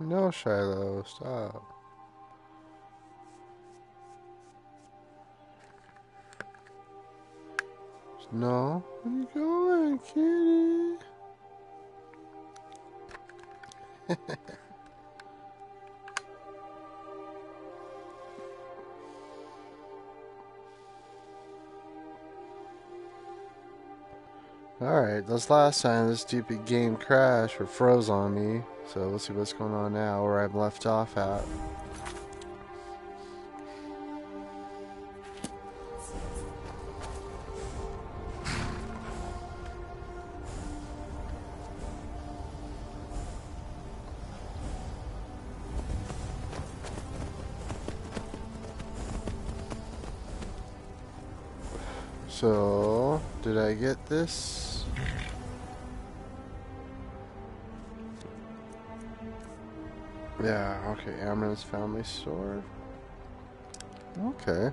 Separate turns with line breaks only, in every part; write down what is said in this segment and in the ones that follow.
No, Shiloh, stop. No, where you going, kitty? Alright, this last time this stupid game crashed or froze on me. So let's see what's going on now, where I've left off at. So, did I get this? Yeah, okay, Amron's family store. Okay.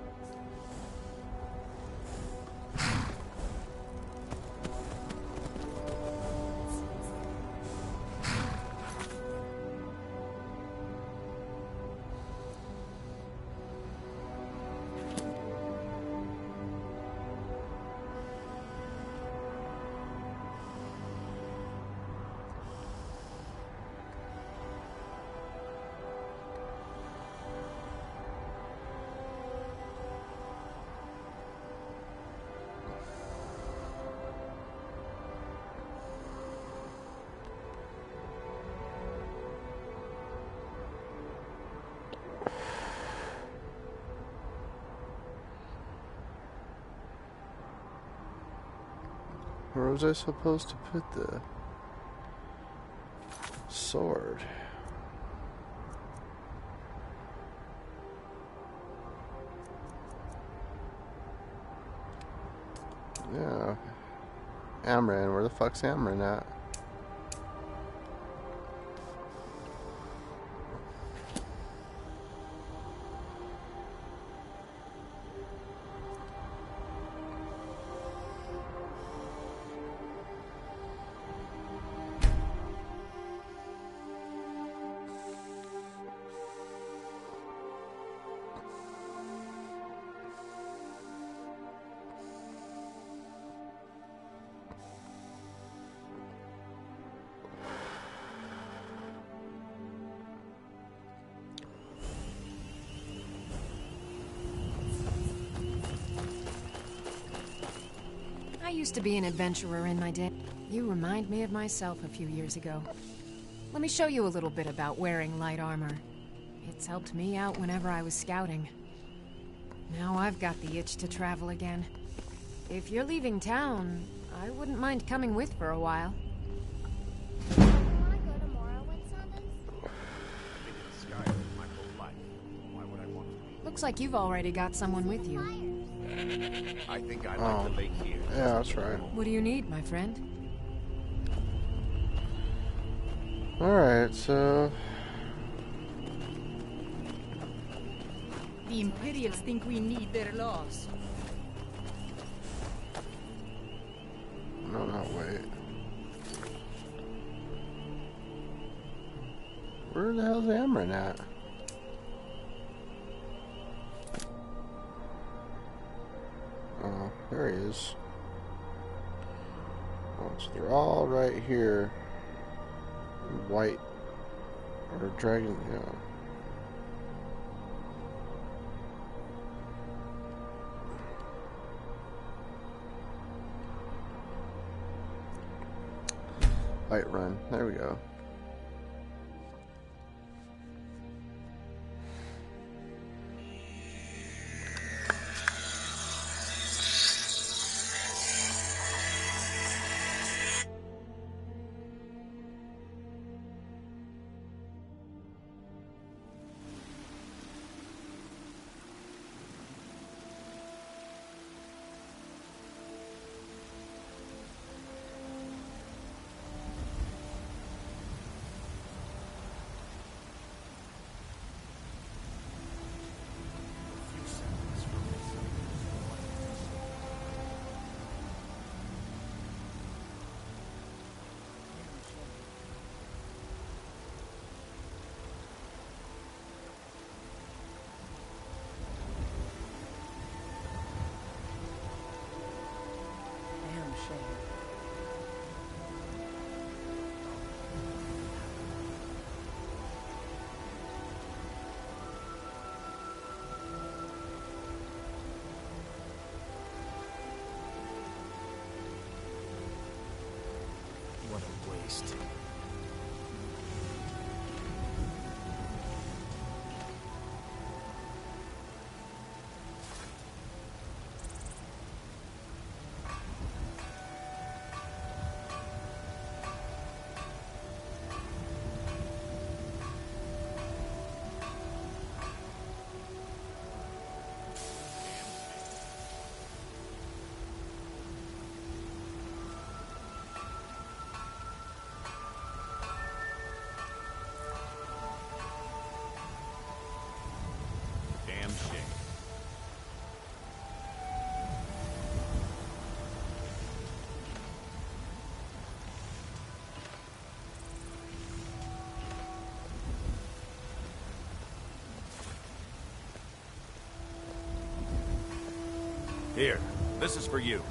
Where was I supposed to put the sword? Yeah. Amron, where the fuck's Amron at?
I used to be an adventurer in my day. You remind me of myself a few years ago. Let me show you a little bit about wearing light armor. It's helped me out whenever I was scouting. Now I've got the itch to travel again. If you're leaving town, I wouldn't mind coming with for a while.
Want to go to Morrowind, Saunders?
I've been in Skyrim my whole life. Why would I want to?
Looks like you've already got someone with you.
I think I like the lake here.
Yeah, that's right.
What do you need, my friend?
Alright, so...
The Imperials think we need their laws.
No, wait. Where the hell's Amron at? Oh, there he is. Oh, so they're all right here. White. Or dragon, yeah. White run. There we go.
What a waste.
Damn shame. Here, this is for you.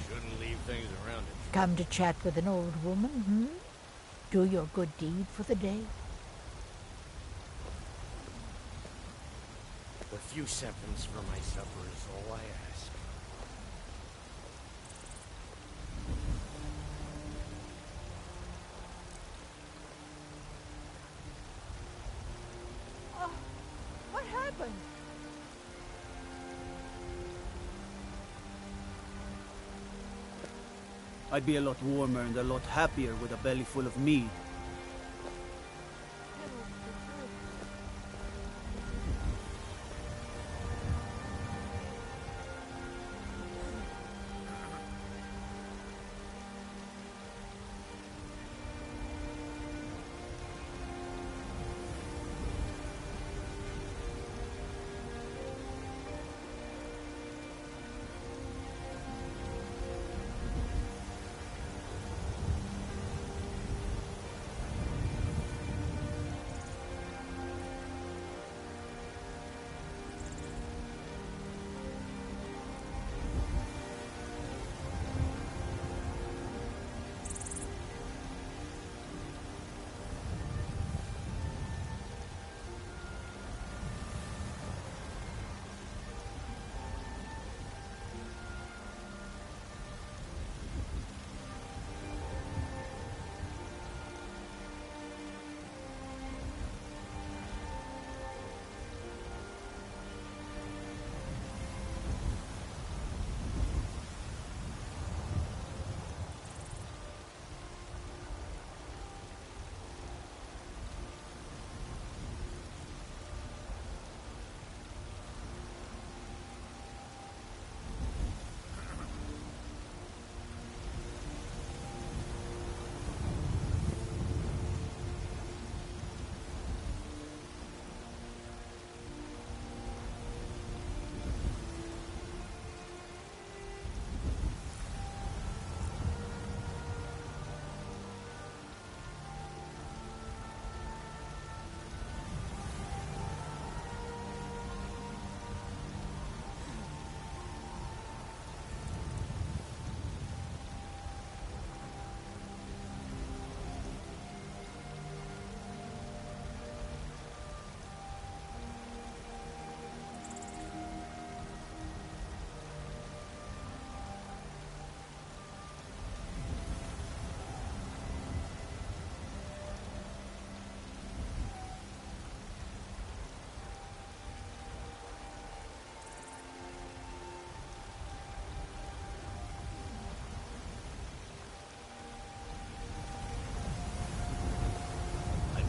Shouldn't leave things around it.
Come to chat with an old woman, hmm? Do your good deed for the day?
A few seconds for my supper is all I ask.
Oh, what happened?
I'd be a lot warmer and a lot happier with a belly full of meat.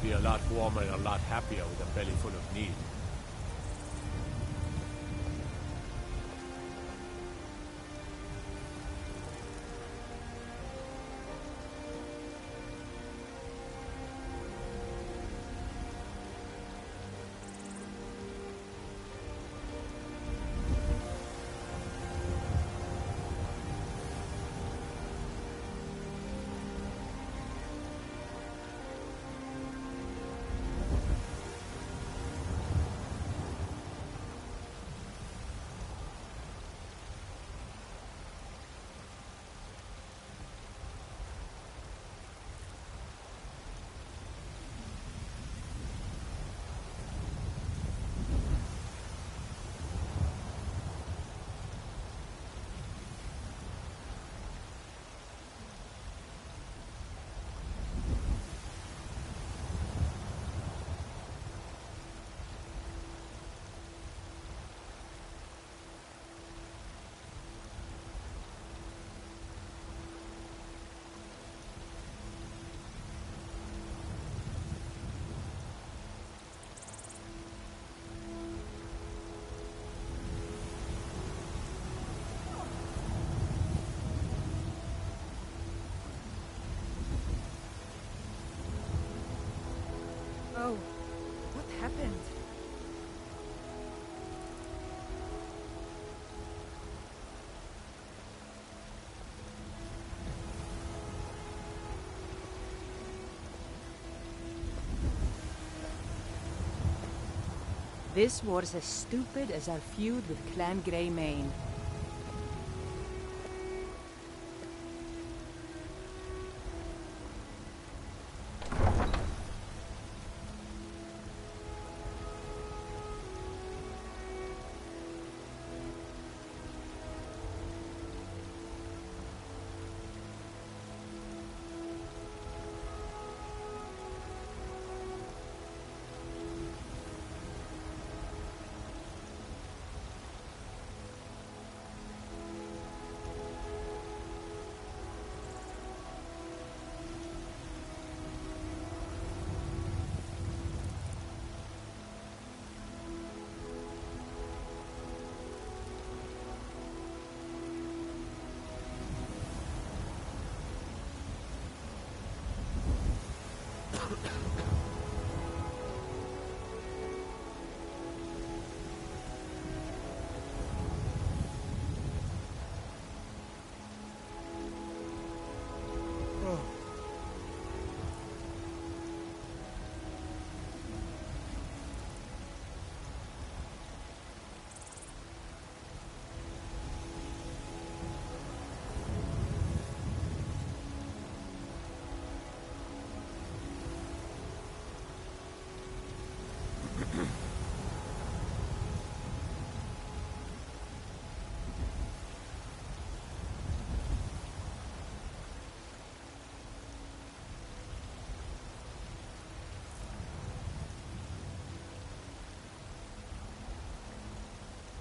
be a lot warmer and a lot happier with a belly full of need.
Oh, what happened? This was as stupid as our feud with Clan Greymane.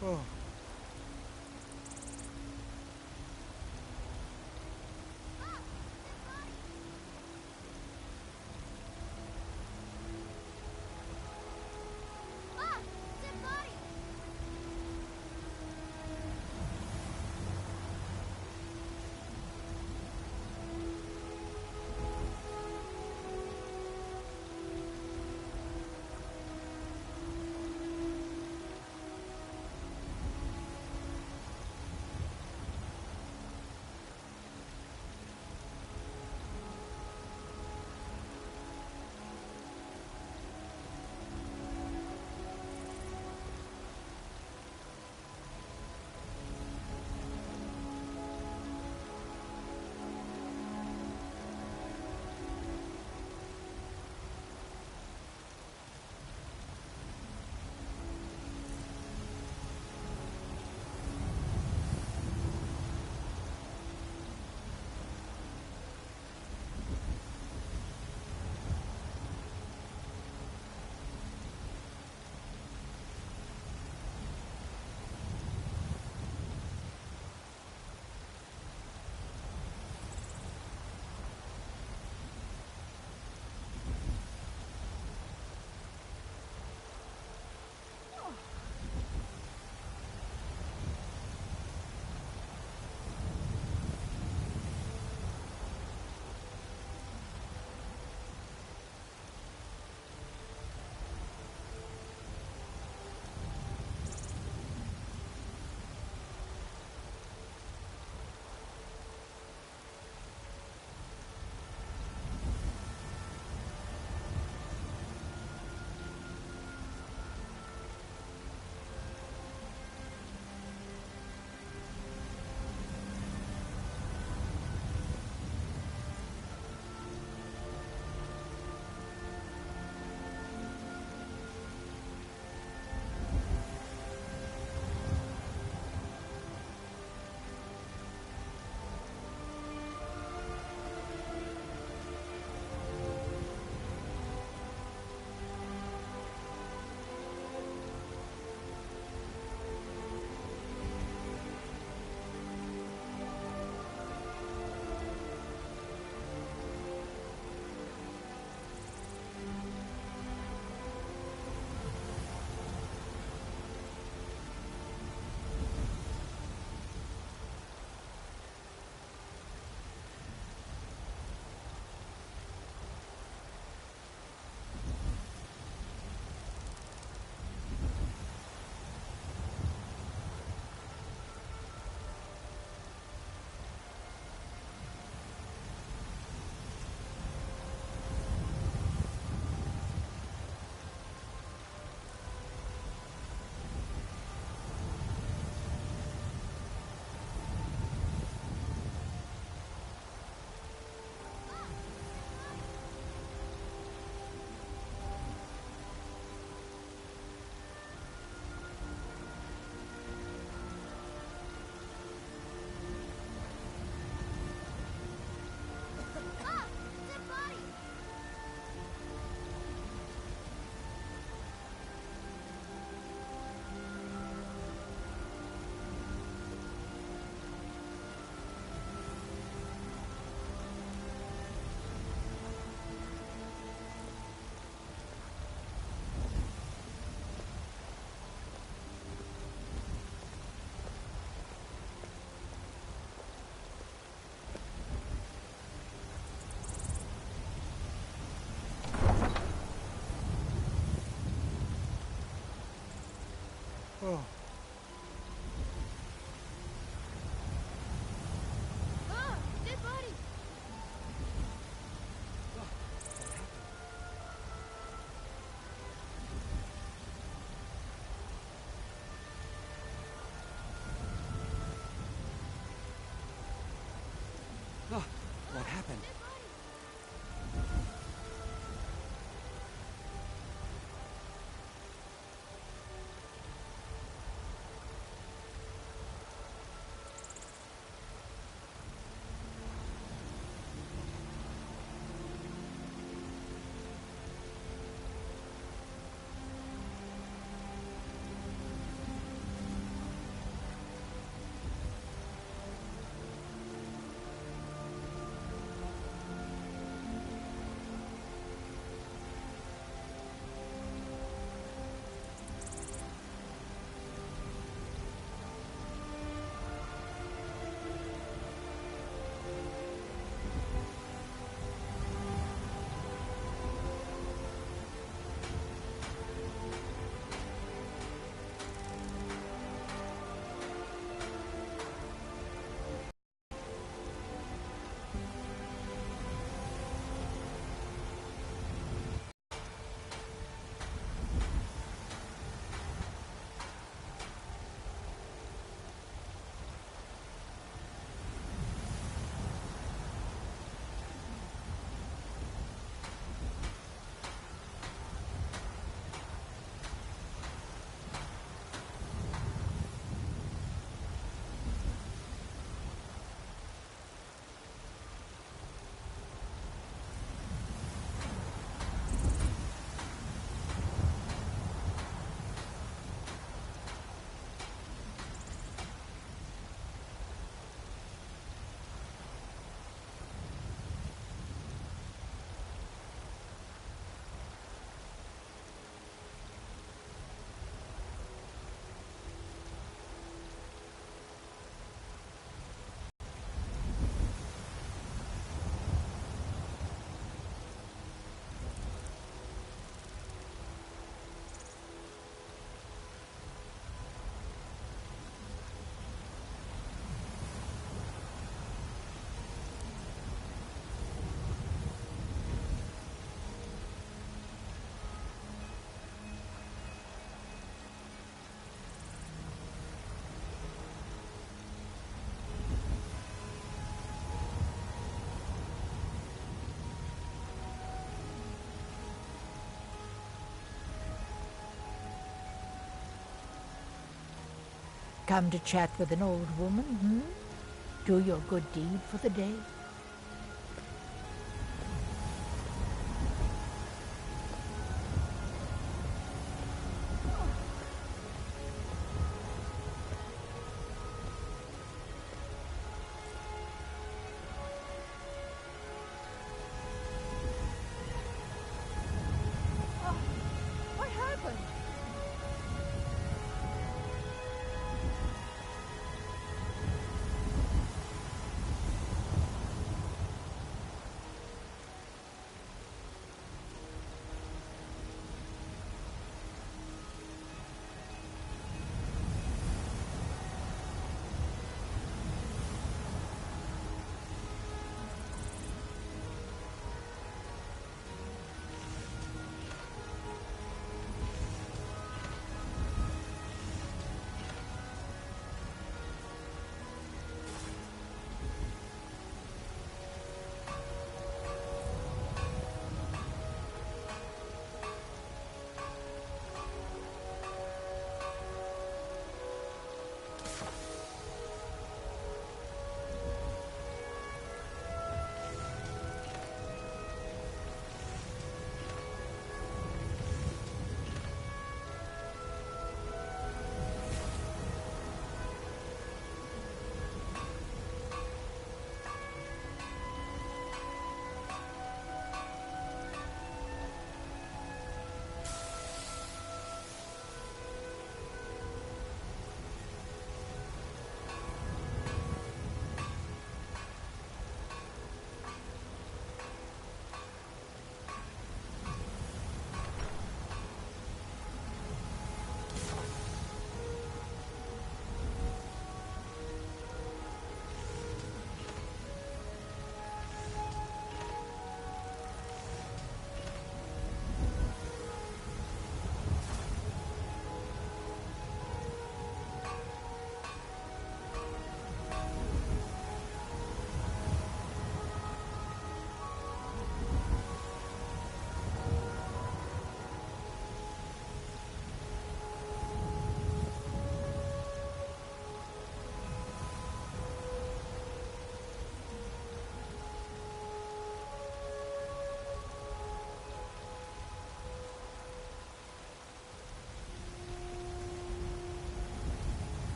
Oh.
Ah, dead body.
What happened?
Come to chat with an old woman, hmm? Do your good deed for the day.
What happened?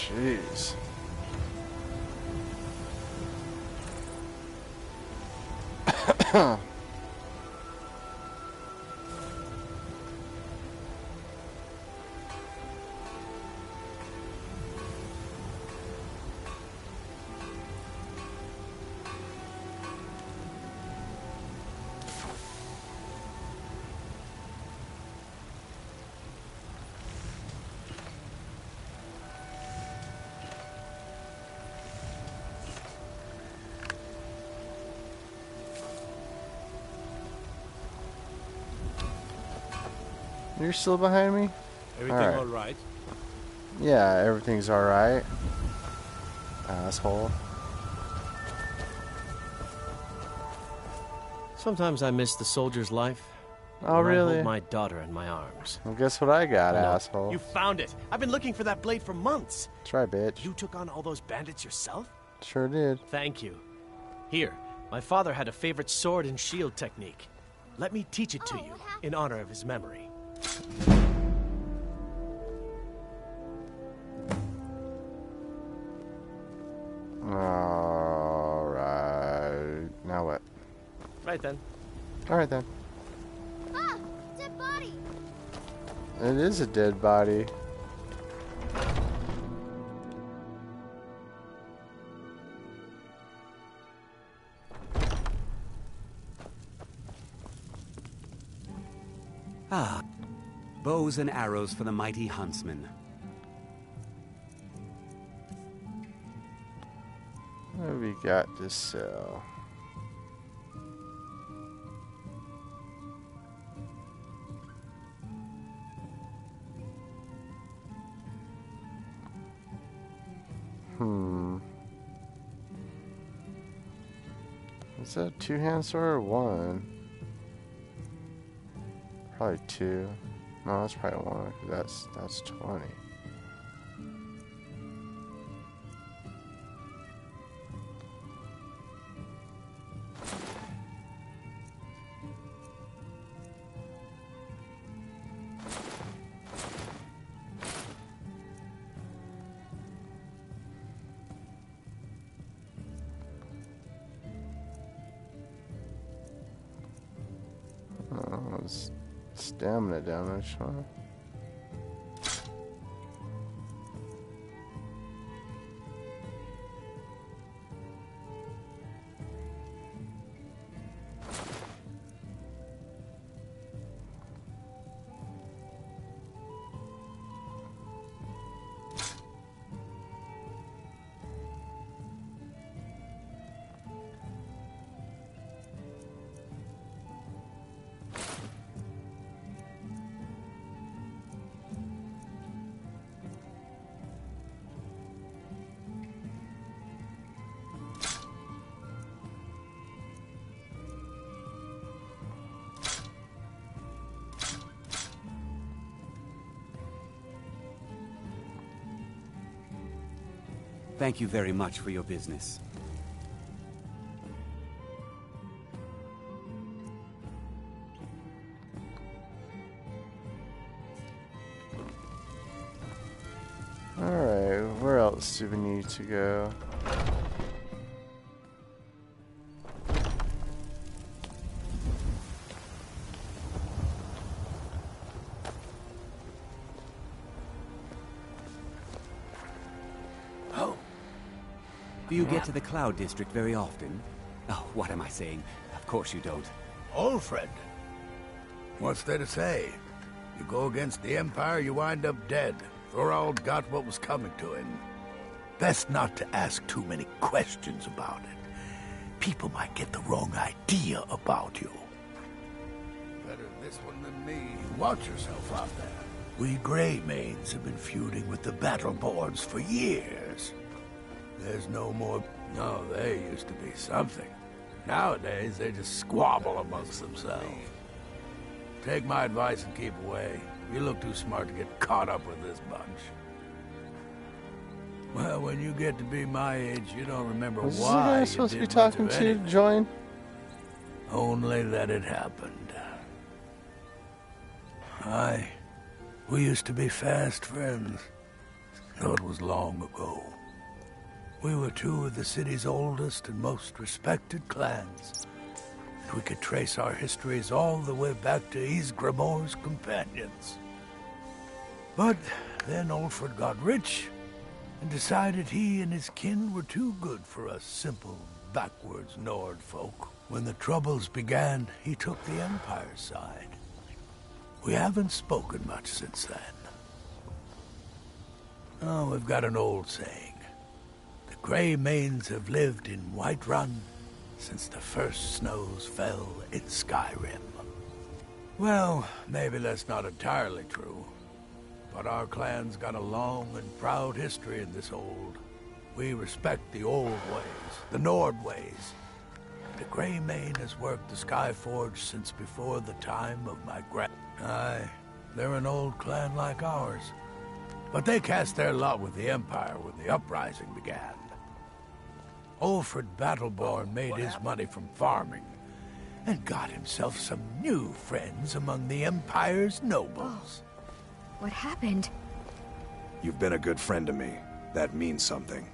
Jeez. You're still behind me?
Everything all right?
Yeah, everything's alright. Asshole.
Sometimes I miss the soldier's life.
Oh,
when I
really?
hold my daughter in my arms.
Well, guess what I got,
Oh, no.
asshole?
You found it. I've been looking for that blade for months.
That's right, bitch.
You took on all those bandits yourself?
Sure did.
Thank you. Here, my father had a favorite sword and shield technique. Let me teach it to you in honor of his memory.
Alright. Now what?
Right then.
Alright then.
Ah! Dead body!
It is a dead body.
Ah, bows and arrows for the mighty huntsman.
What have we got to sell? Is that a two-hand sword or one? Probably two. No, that's probably one. 'Cause that's 20. Oh, it's stamina damage, huh?
Thank you very much for your business.
Alright, where else do we need to go?
Do you get to the Cloud District very often? Oh, what am I saying? Of course you don't.
Old friend. What's there to say? You go against the Empire, you wind up dead. Thorald got what was coming to him. Best not to ask too many questions about it. People might get the wrong idea about you. Better this one than me. Watch yourself out there. We Greymanes have been feuding with the Battleborns for years. There's no more... No, they used to be something. Nowadays, they just squabble amongst themselves. Take my advice and keep away. You look too smart to get caught up with this bunch. Well, when you get to be my age, you don't remember
Was this the
why
guy I'm
you
supposed to be
did much
talking
of
to
anything.
join?
Only that it happened. We used to be fast friends. though it was long ago. We were two of the city's oldest and most respected clans. And we could trace our histories all the way back to Ysgramor's companions. But then Ulfred got rich and decided he and his kin were too good for us simple, backwards Nord folk. When the Troubles began, he took the Empire's side. We haven't spoken much since then. Oh, we've got an old saying. The Grey Manes have lived in Whiterun since the first snows fell in Skyrim. Well, maybe that's not entirely true. But our clan's got a long and proud history in this old. We respect the old ways, the Nord ways. The Grey Mane has worked the Skyforge since before the time of my Aye, they're an old clan like ours. But they cast their lot with the Empire when the uprising began. Ulfred Battleborn made his money from farming, and got himself some new friends among the Empire's nobles.
What happened?
You've been a good friend to me. That means something.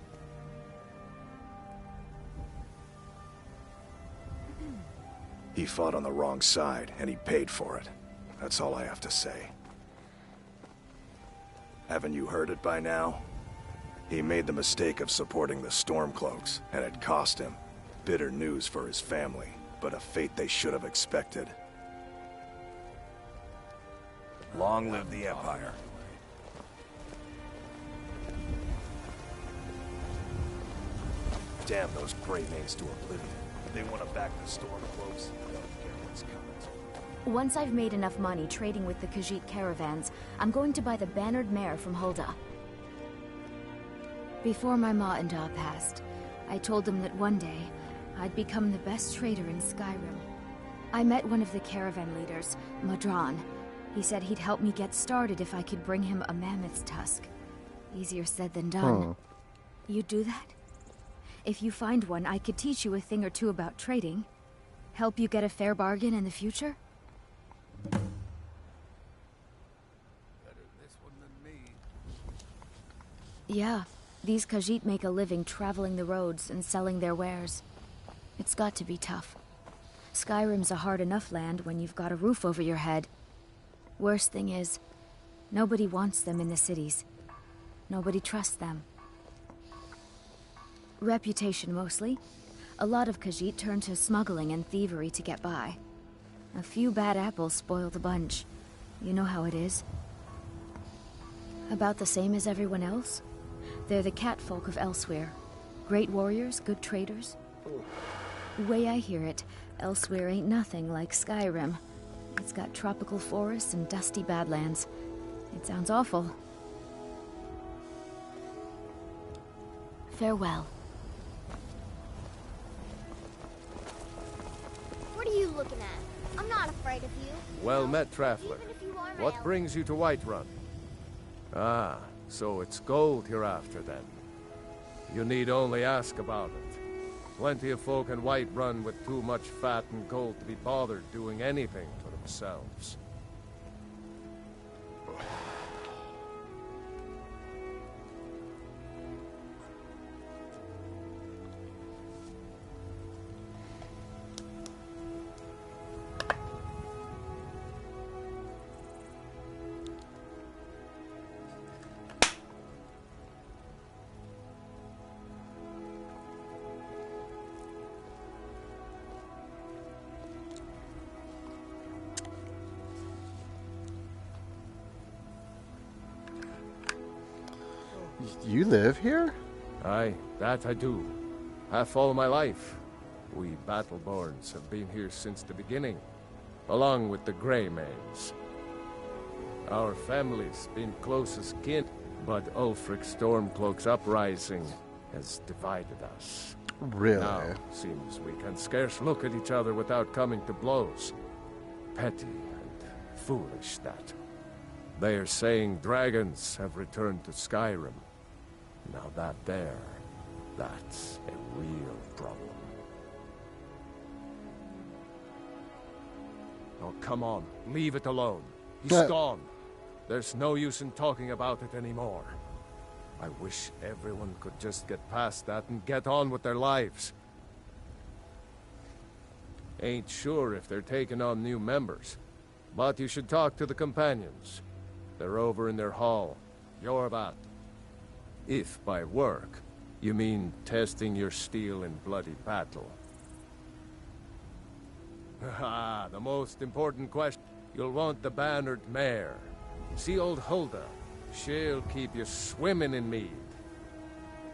He fought on the wrong side, and he paid for it. That's all I have to say. Haven't you heard it by now? He made the mistake of supporting the Stormcloaks, and it cost him. Bitter news for his family, but a fate they should have expected. Long live the Empire. Damn those Grey Manes to oblivion. They want to back the Stormcloaks. They don't care what's coming.
Once I've made enough money trading with the Khajiit caravans, I'm going to buy the bannered mare from Hulda. Before my ma and Da passed, I told them that one day, I'd become the best trader in Skyrim. I met one of the caravan leaders, Madran. He said he'd help me get started if I could bring him a mammoth's tusk. Easier said than done. You'd do that? If you find one, I could teach you a thing or two about trading. Help you get a fair bargain in the future?
Better this one than me.
Yeah, these Khajiit make a living traveling the roads and selling their wares. It's got to be tough. Skyrim's a hard enough land when you've got a roof over your head. Worst thing is, nobody wants them in the cities. Nobody trusts them. Reputation mostly. A lot of Khajiit turn to smuggling and thievery to get by. A few bad apples spoil the bunch. You know how it is. About the same as everyone else. They're the catfolk of Elsewhere. Great warriors, good traders. The way I hear it, Elsewhere ain't nothing like Skyrim. It's got tropical forests and dusty badlands. It sounds awful. Farewell.
What are you looking at? I'm not afraid of you.
Well met, traveler.
Even if you are my
What
ally.
brings you to Whiterun? Ah, so it's gold you're after then. You need only ask about it. Plenty of folk in Whiterun with too much fat and gold to be bothered doing anything for themselves.
You live here?
Aye, that I do. Half all my life. We Battleborns have been here since the beginning, along with the Grey Manes. Our family's been close as kin, but Ulfric Stormcloak's uprising has divided us.
Really?
Now, seems we can scarce look at each other without coming to blows. Petty and foolish, that. They are saying dragons have returned to Skyrim. Now that's a real problem. Oh, come on. Leave it alone. He's gone. There's no use in talking about it anymore. I wish everyone could just get past that and get on with their lives. Ain't sure if they're taking on new members, but you should talk to the companions. They're over in their hall. Yorbat. If by work, you mean testing your steel in bloody battle. Ah, the most important question. You'll want the bannered mare. See old Hulda. She'll keep you swimming in mead.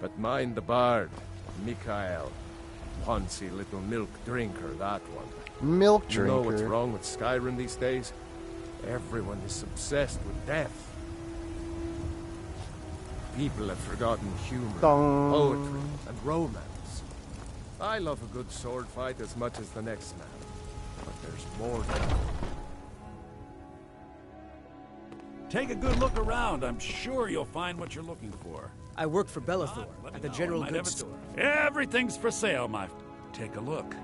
But mind the bard, Mikael. Poncy little milk drinker, that one.
Milk drinker?
You know what's wrong with Skyrim these days? Everyone is obsessed with death. People have forgotten humor, poetry, and romance. I love a good sword fight as much as the next man. But there's more to it.
Take a good look around. I'm sure you'll find what you're looking for.
I work for Bellathor at the general goods store.
Everything's for sale, my... Take a look.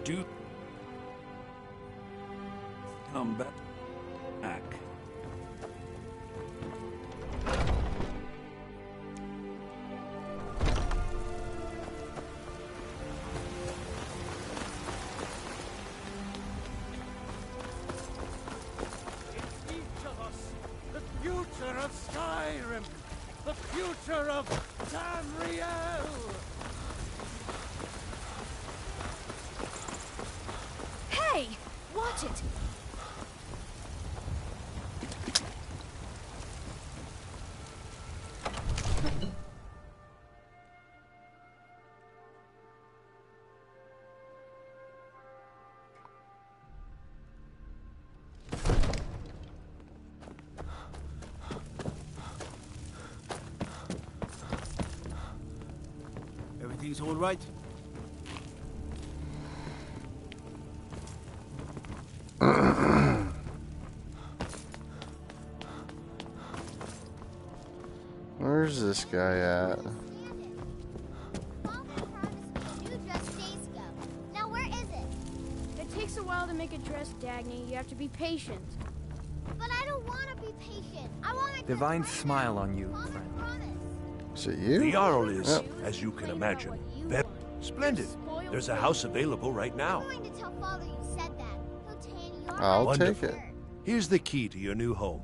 Do come back.
It's each of us. The future of Skyrim. The future of Tamriel.
Hey! Watch it!
Everything's all right?
Where's this guy at?
Now where is it?
It takes a while to make a dress, Dagny. You have to be patient.
But I don't want to be patient. I want to...
Divine smile on you, friend.
Is it you?
The Jarl is,
Yep.
as you can imagine, very splendid. There's a house available right now.
I'm going to tell Father you said that. He'll tan your
I'll
Wonderful.
take it.
Here's the key to your new home.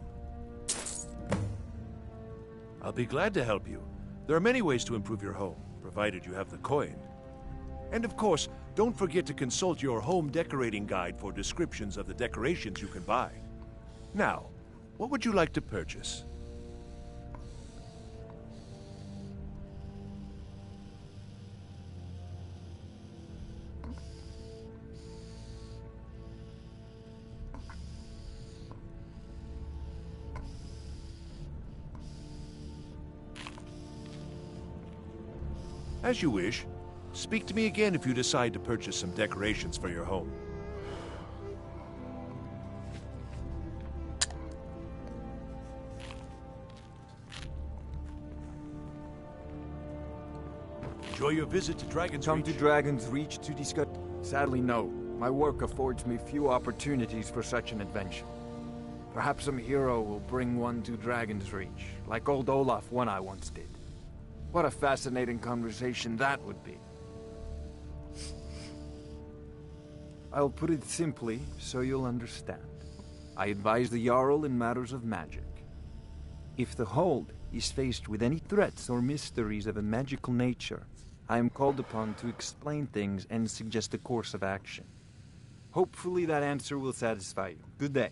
I'll be glad to help you. There are many ways to improve your home, provided you have the coin. And of course, don't forget to consult your home decorating guide for descriptions of the decorations you can buy. Now, what would you like to purchase? As you wish. Speak to me again if you decide to purchase some decorations for your home. Enjoy your visit to Dragon's
Come
Reach.
to Dragon's Reach to discuss... Sadly, no. My work affords me few opportunities for such an adventure. Perhaps some hero will bring one to Dragon's Reach, like old Olaf one I once did. What a fascinating conversation that would be. I'll put it simply so you'll understand. I advise the Jarl in matters of magic. If the Hold is faced with any threats or mysteries of a magical nature, I am called upon to explain things and suggest a course of action. Hopefully that answer will satisfy you. Good day.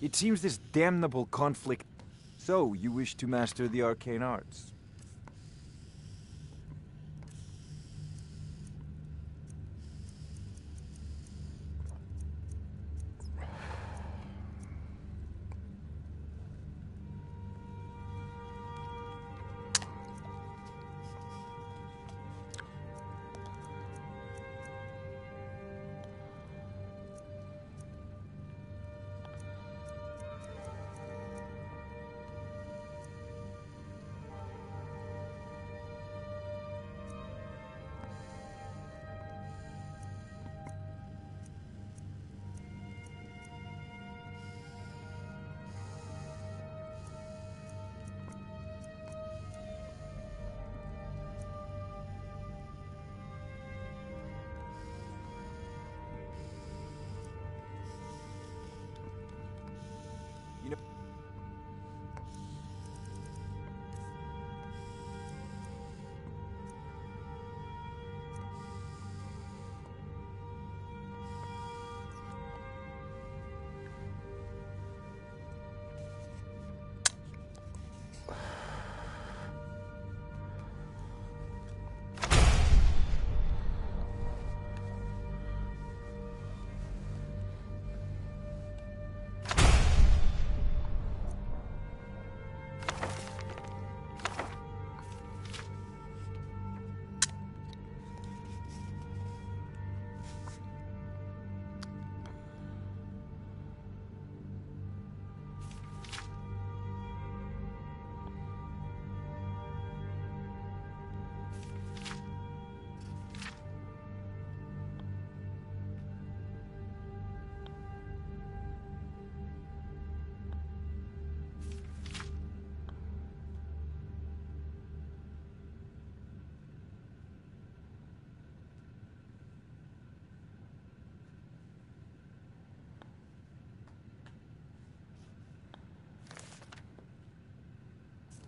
It seems this damnable conflict... So, you wish to master the arcane arts?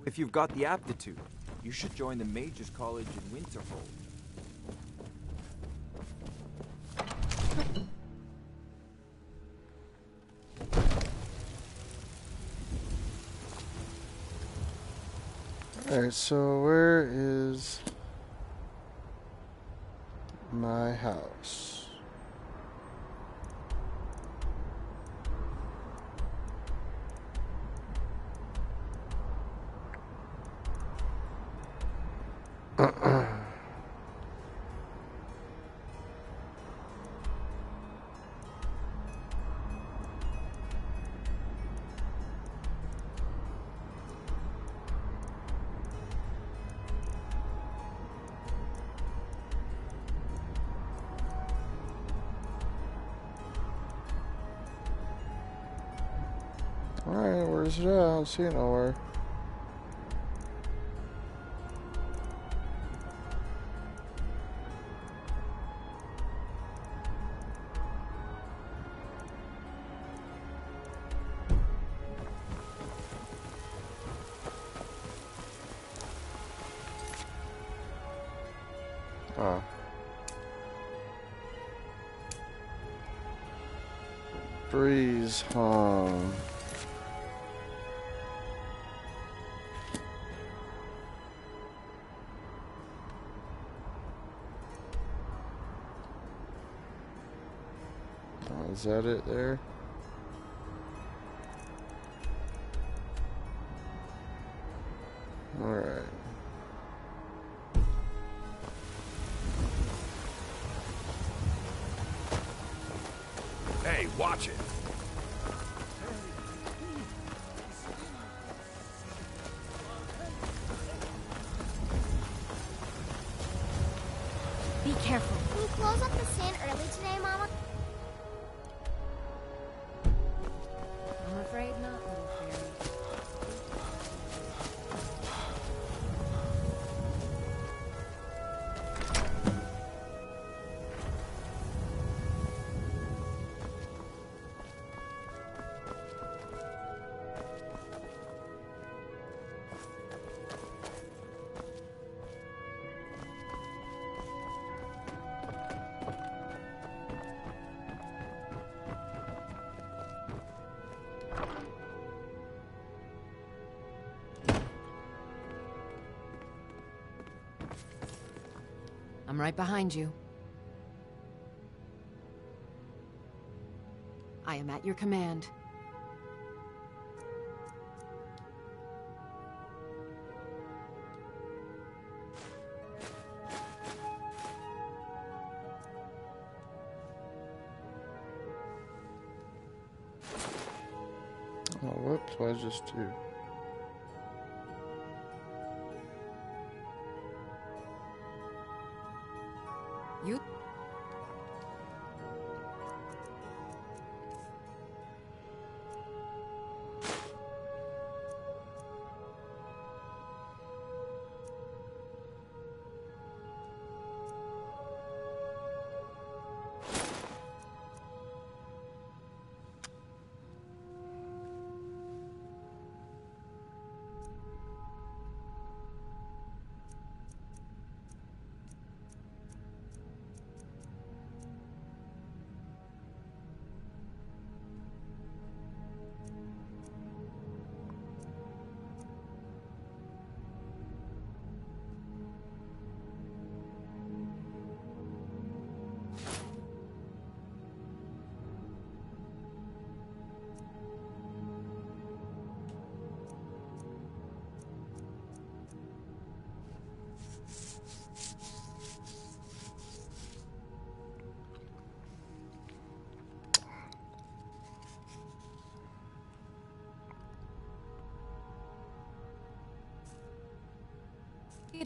If you've got the aptitude, you should join the Mages College in Winterhold.
Alright, so where is my house? Alright, where's it at? I don't see it nowhere. Oh. Breeze home. Oh, is that it there? All right.
Hey, watch it.
careful.
Can you close up the sand early today, Mama?
I'm afraid not, little fairy. I'm right behind you. I am at your command.
Oh, whoops, why is this two?
You?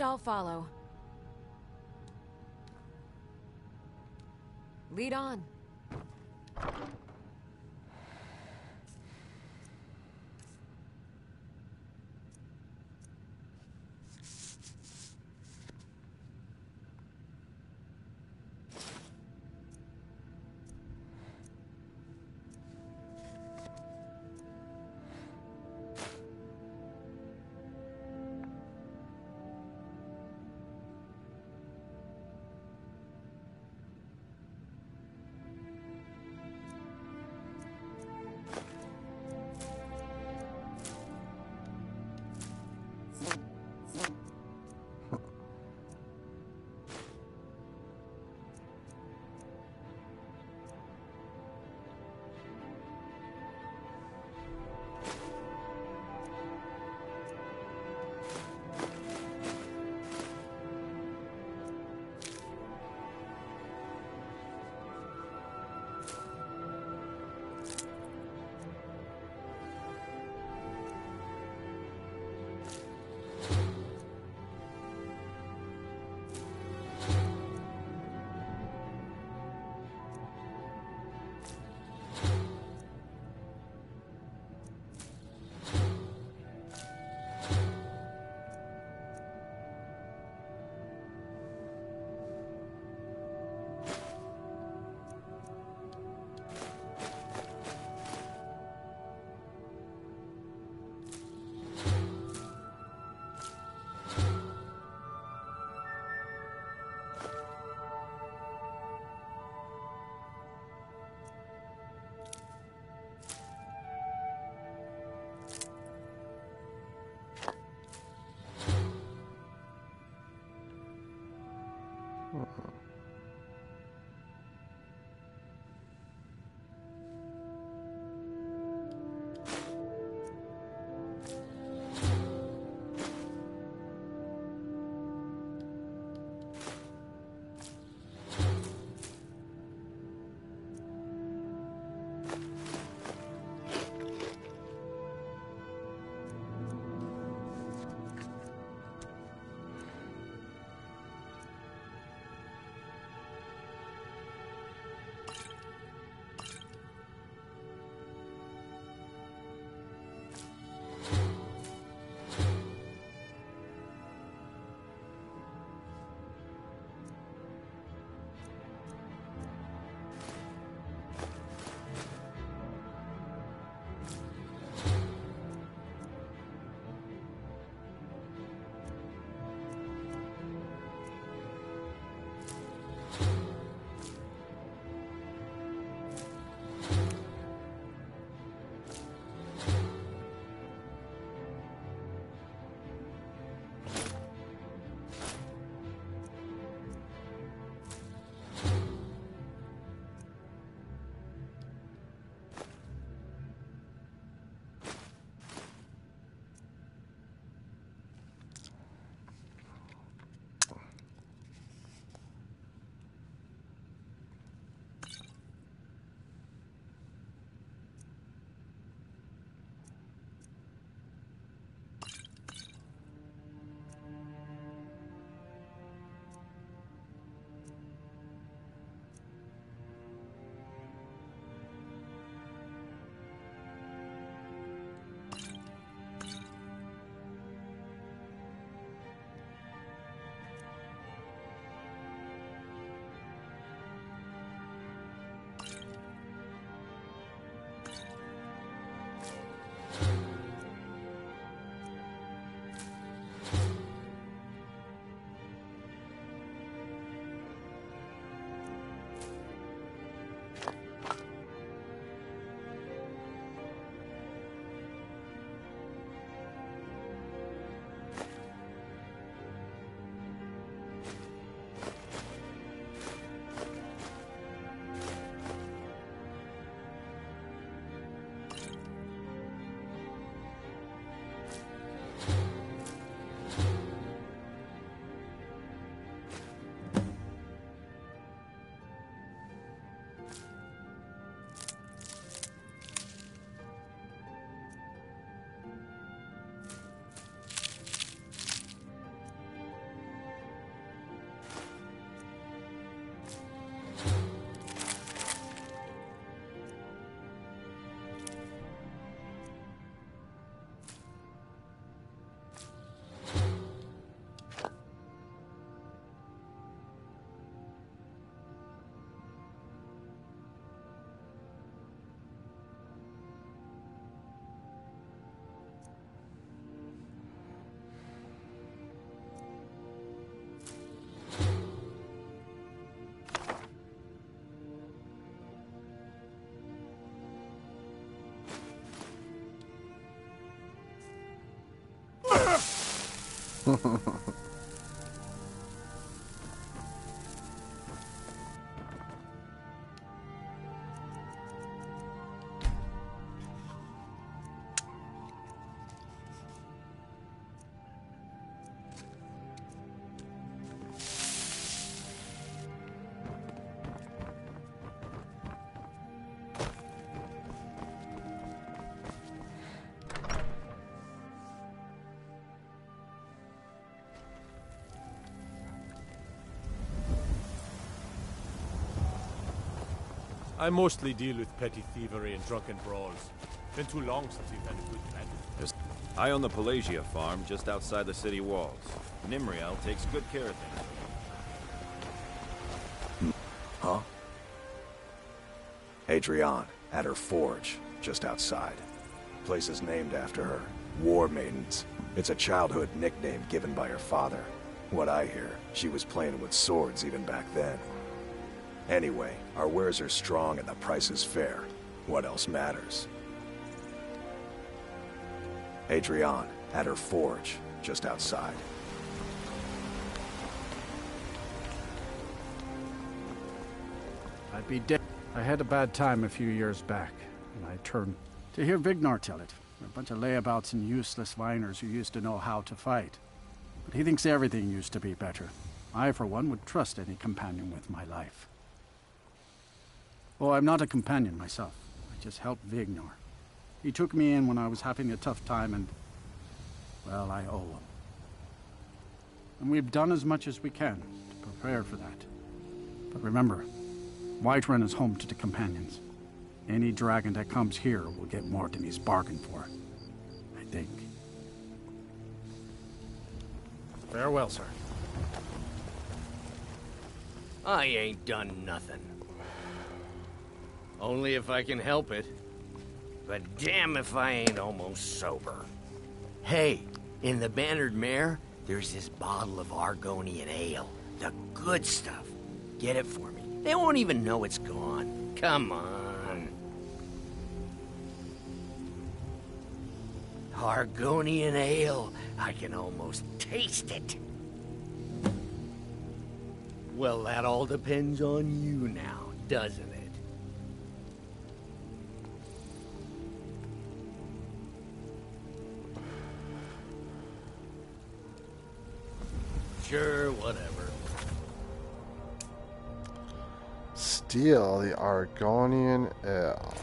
I'll follow. Lead on.
I mostly deal with petty thievery and drunken brawls. Been too long since we've had a good battle.
I own the Pelagia farm just outside the city walls. Nimriel takes good care of things.
Huh? Adrienne, at her forge, just outside. Place is named after her. War Maidens. It's a childhood nickname given by her father. What I hear, she was playing with swords even back then. Anyway, our wares are strong and the price is fair. What else matters? Adrienne, at her forge, just outside.
I'd be dead. I had a bad time a few years back, and I turned to hear Vignar tell it. We're a bunch of layabouts and useless viners who used to know how to fight. But he thinks everything used to be better. I, for one, would trust any companion with my life. Oh, I'm not a companion myself. I just helped Vignar. He took me in when I was having a tough time and, well, I owe him. And we've done as much as we can to prepare for that. But remember, Whiterun is home to the companions. Any dragon that comes here will get more than he's bargained for. I think.
Farewell, sir.
I ain't done nothing. Only if I can help it. But damn if I ain't almost sober. Hey, in the Bannered Mare, there's this bottle of Argonian ale. The good stuff. Get it for me. They won't even know it's gone. Come on. Argonian ale. I can almost taste it. Well, that all depends on you now, doesn't it? Sure, whatever.
Steal the Argonian ale.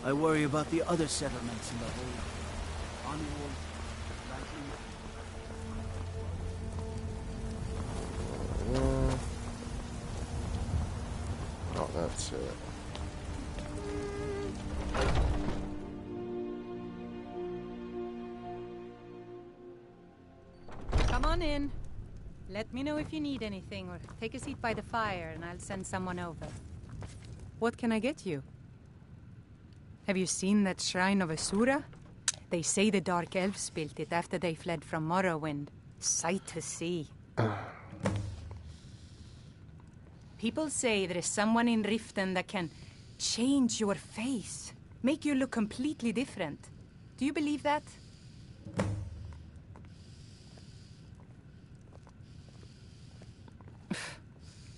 I worry about the other settlements in the whole Onward.
Oh, that's it.
Come on in. Let me know if you need anything, or take a seat by the fire and I'll send someone over. What can I get you? Have you seen that shrine of Asura? They say the Dark Elves built it after they fled from Morrowind. Sight to see. People say there is someone in Riften that can change your face, make you look completely different. Do you believe that?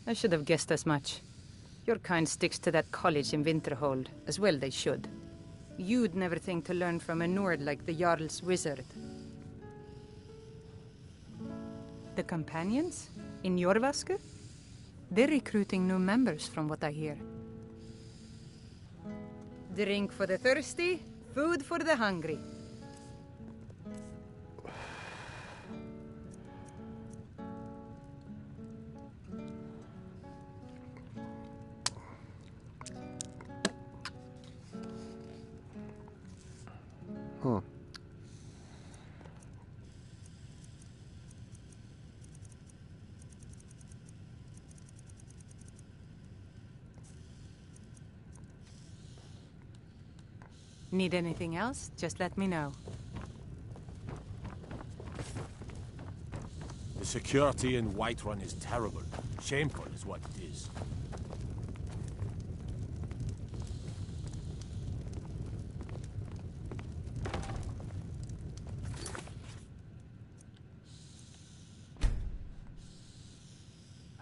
I should have guessed as much. Your kind sticks to that college in Winterhold, as well they should. You'd never think to learn from a Nord like the Jarl's wizard. The companions? In Jorvaske? They're recruiting new members, from what I hear. Drink for the thirsty, food for the hungry.
Huh.
Need anything else? Just let me know.
The security in Whiterun is terrible. Shameful is what it is.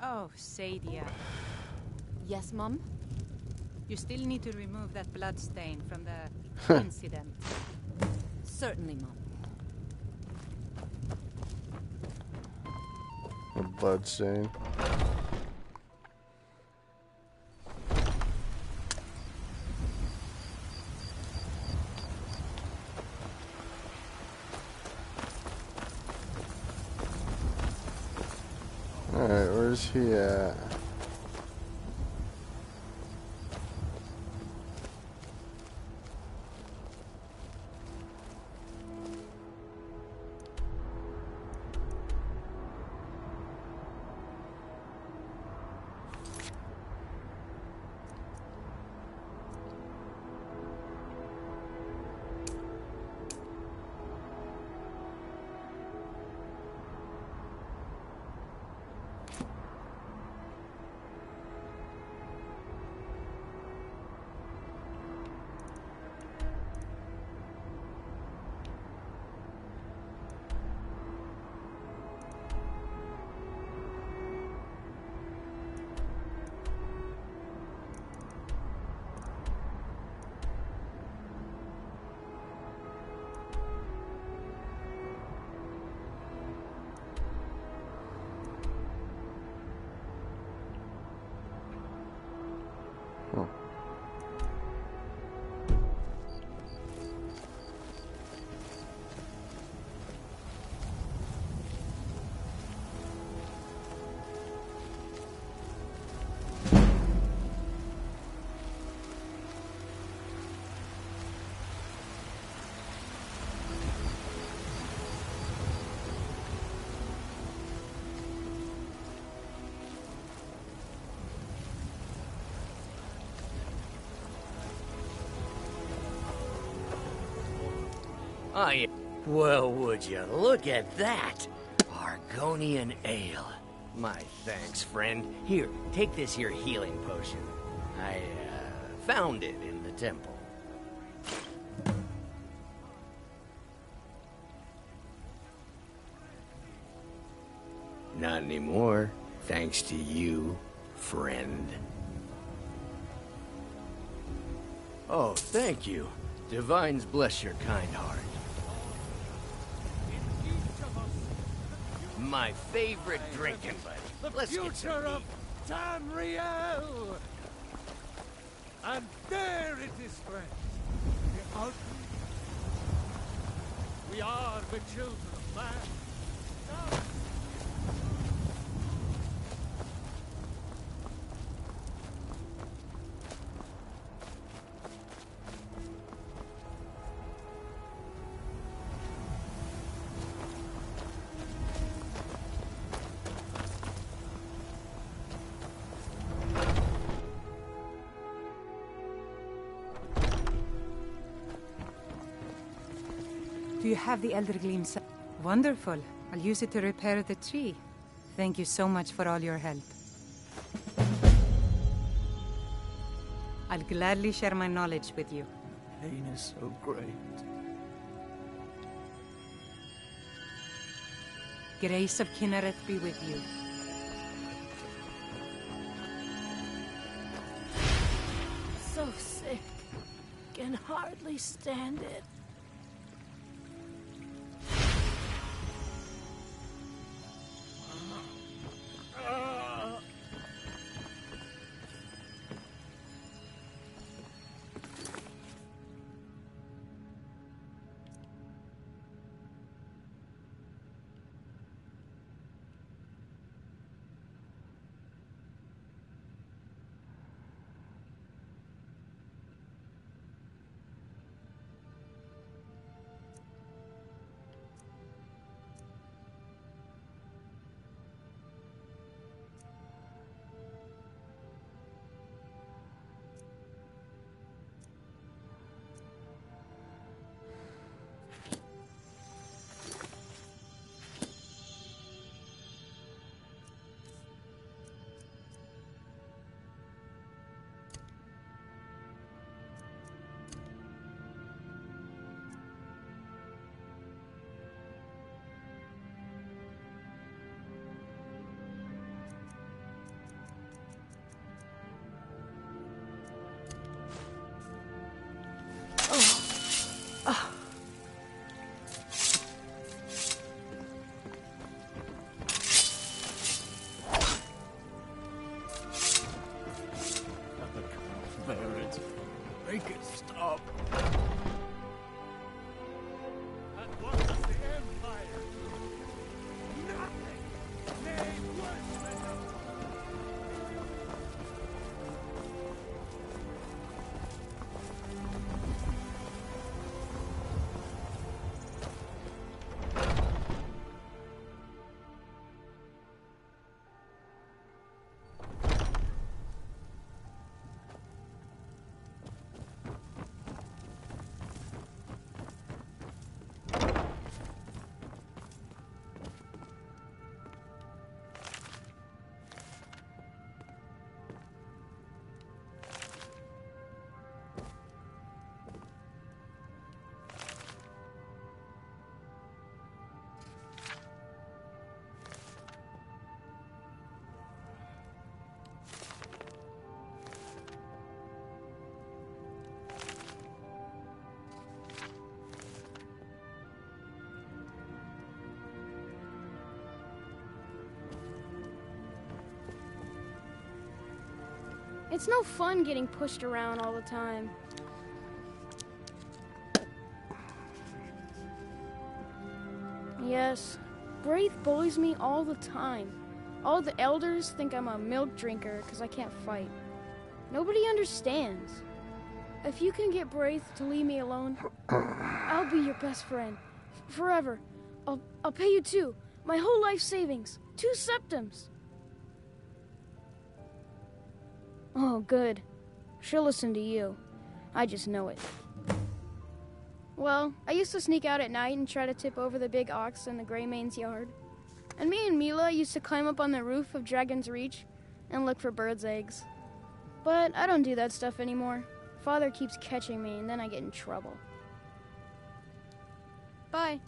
Oh, Sadia.
Yes, Mum?
You still need to remove that bloodstain from the incident.
Certainly, Mum.
A bloodstain. Alright, where's he at? Huh.
Well, would you look at that? Argonian ale. My thanks, friend. Here, take this here healing potion. I, found it in the temple. Not anymore, thanks to you, friend. Oh, thank you. Divines bless your kind heart. My favorite drinking buddy. Let's get some
future of
meat.
Tamriel! And there it is, friends. The ultimate. We are the children of man. Now
Do you have the Elder Gleam? Wonderful. I'll use it to repair the tree. Thank you so much for all your help. I'll gladly share my knowledge with you.
Pain is so great.
Grace of Kinnereth be with you.
So sick. Can hardly stand it.
Make it stop.
And what of the Empire? Nothing! Nay, worse than
It's no fun getting pushed around all the time. Yes, Braith bullies me all the time. All the elders think I'm a milk drinker because I can't fight. Nobody understands. If you can get Braith to leave me alone, I'll be your best friend. Forever. I'll pay you too. My whole life savings. 2 septims. Oh, good. She'll listen to you. I just know it. Well, I used to sneak out at night and try to tip over the big ox in the Greymane's yard. And me and Mila used to climb up on the roof of Dragon's Reach and look for birds' eggs. But I don't do that stuff anymore. Father keeps catching me and then I get in trouble. Bye.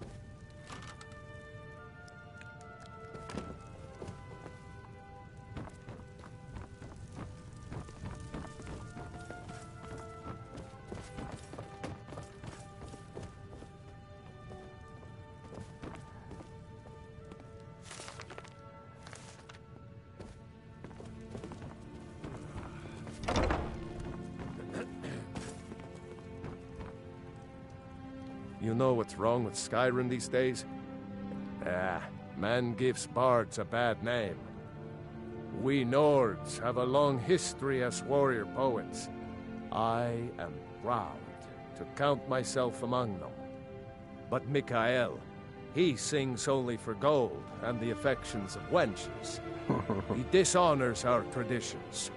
You know what's wrong with Skyrim these days? Man gives bards a bad name. We Nords have a long history as warrior poets. I am proud to count myself among them. But Mikael, he sings only for gold and the affections of wenches. He dishonors our traditions.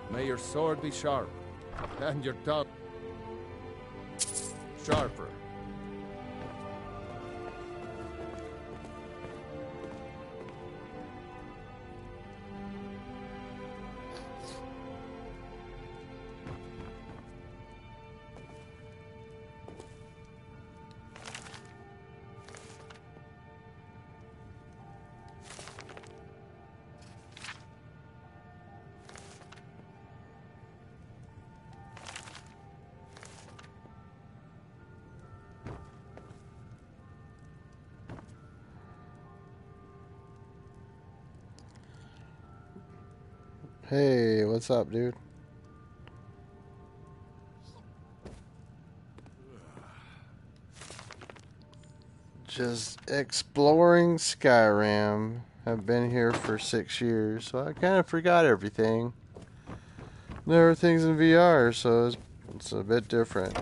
May your sword be sharp, and your tongue... sharper.
Hey, what's up, dude? Just exploring Skyrim. I've been here for 6 years, so I kind of forgot everything. Now everything's in VR, so it's a bit different.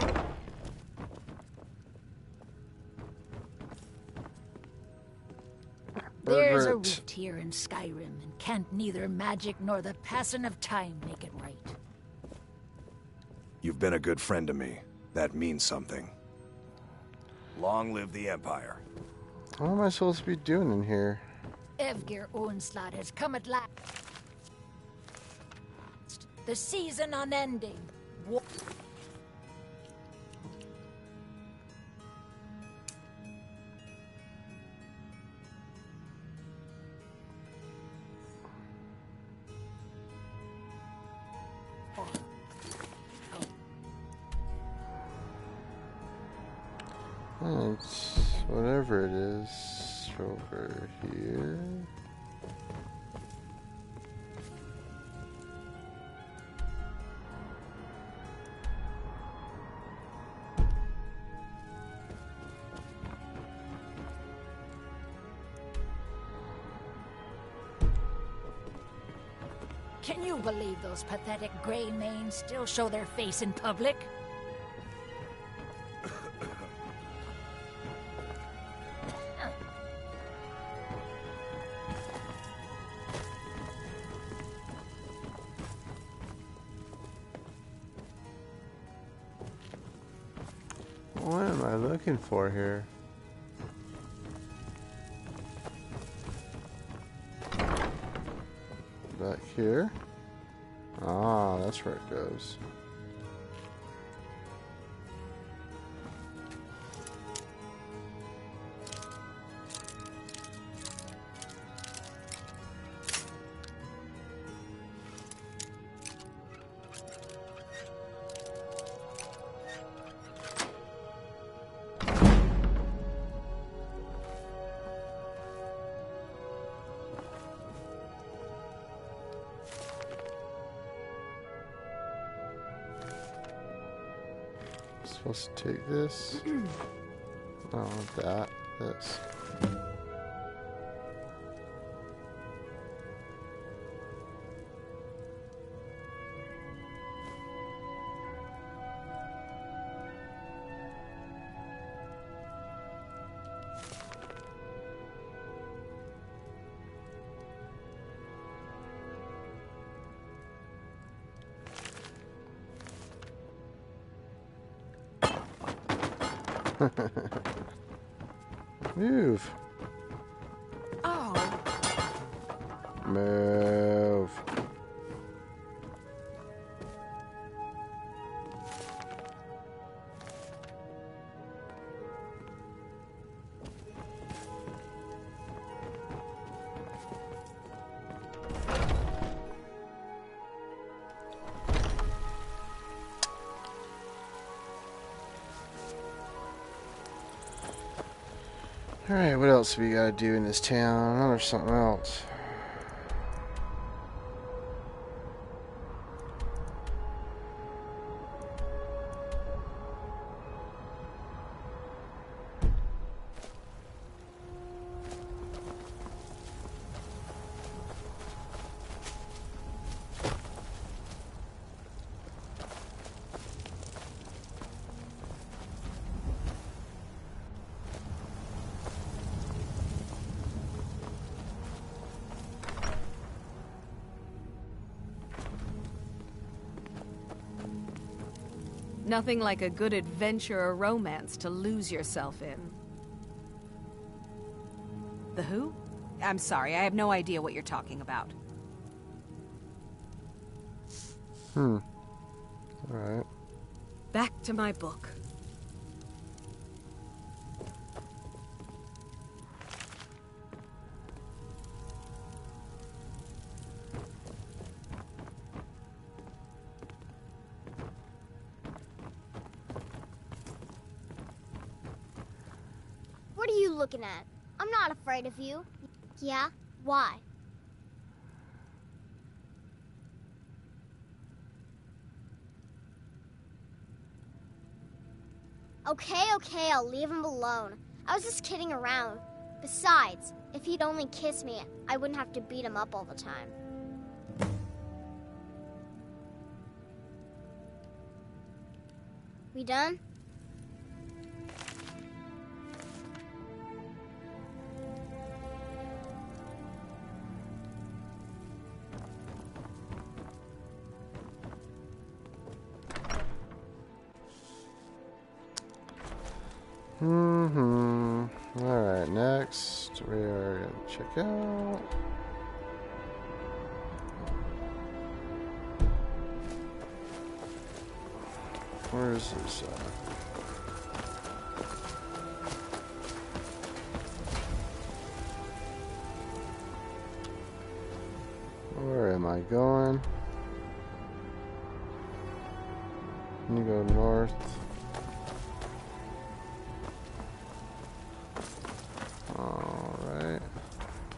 There's a rift here in Skyrim, and can't neither magic nor the passing of time make it right.
You've been a good friend to me. That means something. Long live the Empire.
What am I supposed to be doing in here?
Evgir Onslaught has come at last. The season unending.
It's whatever it is over here.
Can you believe those pathetic gray manes still show their face in public?
What am I looking for here? Back here? Ah, that's where it goes. Supposed to take this. Oh, that. This. Move.
Oh.
Move. Alright, what else we gotta do in this town? Oh, there's something else.
Nothing like a good adventure or romance to lose yourself in. The who? I'm sorry, I have no idea what you're talking about.
Alright.
Back to my book.
What are you looking at? I'm not afraid of you. Yeah? Why? Okay, I'll leave him alone. I was just kidding around. Besides, if he'd only kiss me, I wouldn't have to beat him up all the time. We done?
Alright, next we are going to check out. Where is this? Where am I going? You go north. Alright.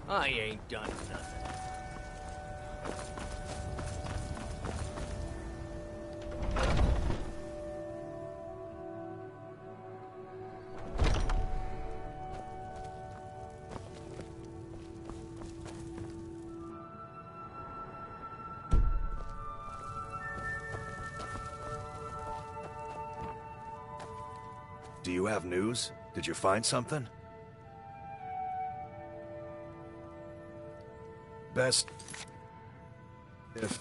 I ain't done nothing.
Do you have news? Did you find something? Best if...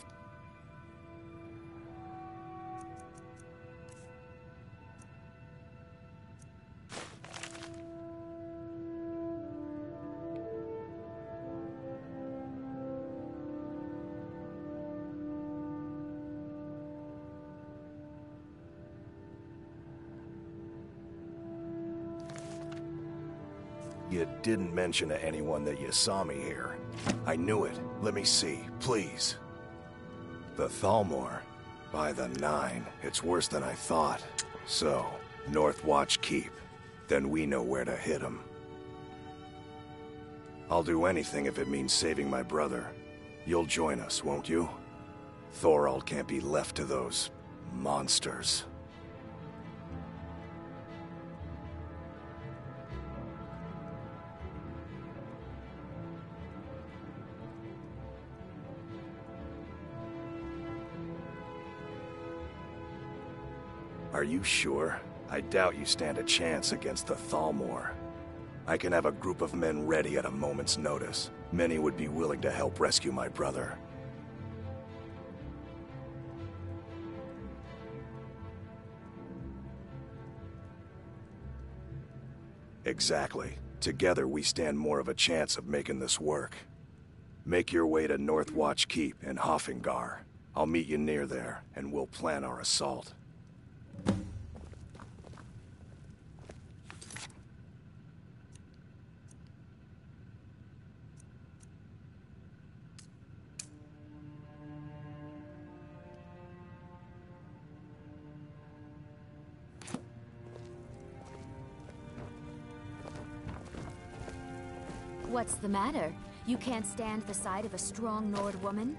You didn't mention to anyone that you saw me here. I knew it. Let me see, please. The Thalmor. By the 9, it's worse than I thought. So, North Watch Keep. Then we know where to hit him. I'll do anything if it means saving my brother. You'll join us, won't you? Thorald can't be left to those... monsters. Are you sure? I doubt you stand a chance against the Thalmor. I can have a group of men ready at a moment's notice. Many would be willing to help rescue my brother. Exactly. Together we stand more of a chance of making this work. Make your way to North Watch Keep in Hoffingar. I'll meet you near there, and we'll plan our assault.
What's the matter? You can't stand the sight of a strong Nord woman?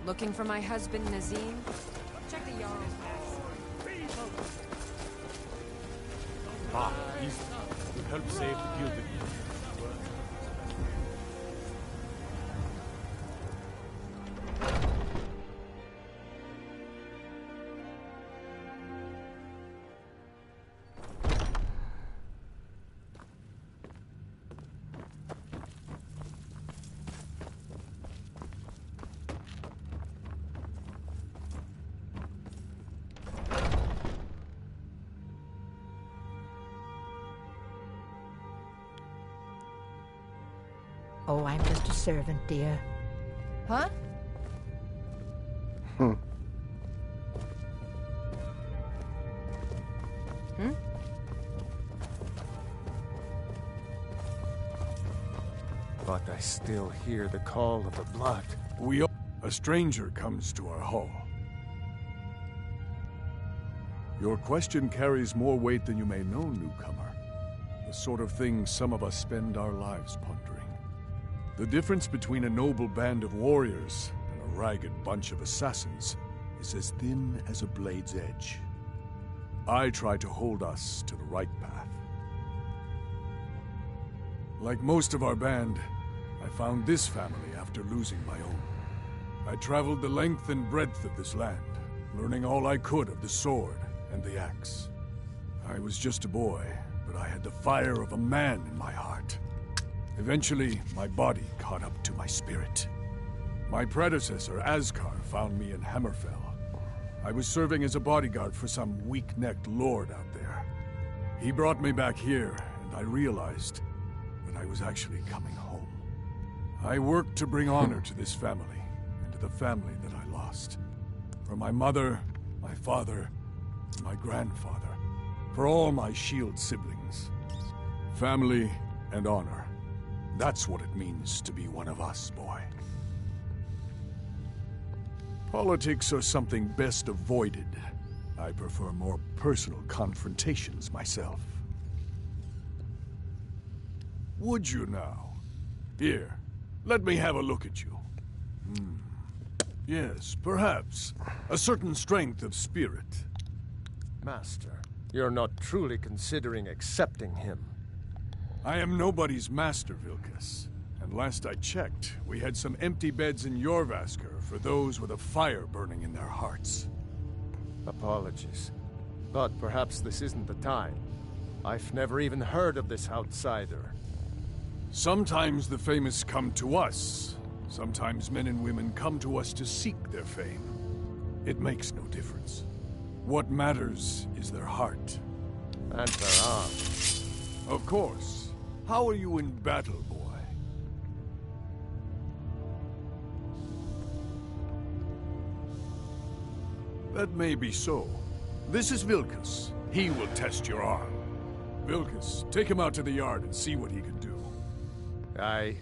Looking for my husband, Nazim? Check the Jarl's
Ah, easy. Will help save the gilded.
Oh, I'm just a servant, dear.
Huh?
Hmm.
Hmm?
But I still hear the call of the blood.
A stranger comes to our hall. Your question carries more weight than you may know, newcomer. The sort of thing some of us spend our lives pondering. The difference between a noble band of warriors and a ragged bunch of assassins is as thin as a blade's edge. I try to hold us to the right path. Like most of our band, I found this family after losing my own. I traveled the length and breadth of this land, learning all I could of the sword and the axe. I was just a boy, but I had the fire of a man in my heart. Eventually, my body caught up to my spirit. My predecessor, Ascar, found me in Hammerfell. I was serving as a bodyguard for some weak-necked lord out there. He brought me back here, and I realized that I was actually coming home. I worked to bring honor to this family, and to the family that I lost. For my mother, my father, and my grandfather. For all my shield siblings. Family and honor. That's what it means to be one of us, boy. Politics are something best avoided. I prefer more personal confrontations myself. Would you now? Here, let me have a look at you. Yes, perhaps. A certain strength of spirit.
Master, you're not truly considering accepting him.
I am nobody's master, Vilkas. And last I checked, we had some empty beds in Jorvaskr for those with a fire burning in their hearts.
Apologies. But perhaps this isn't the time. I've never even heard of this outsider.
Sometimes the famous come to us. Sometimes men and women come to us to seek their fame. It makes no difference. What matters is their heart.
And their arm.
Of course. How are you in battle, boy? That may be so. This is Vilkas. He will test your arm. Vilkas, take him out to the yard and see what he can do.
Aye.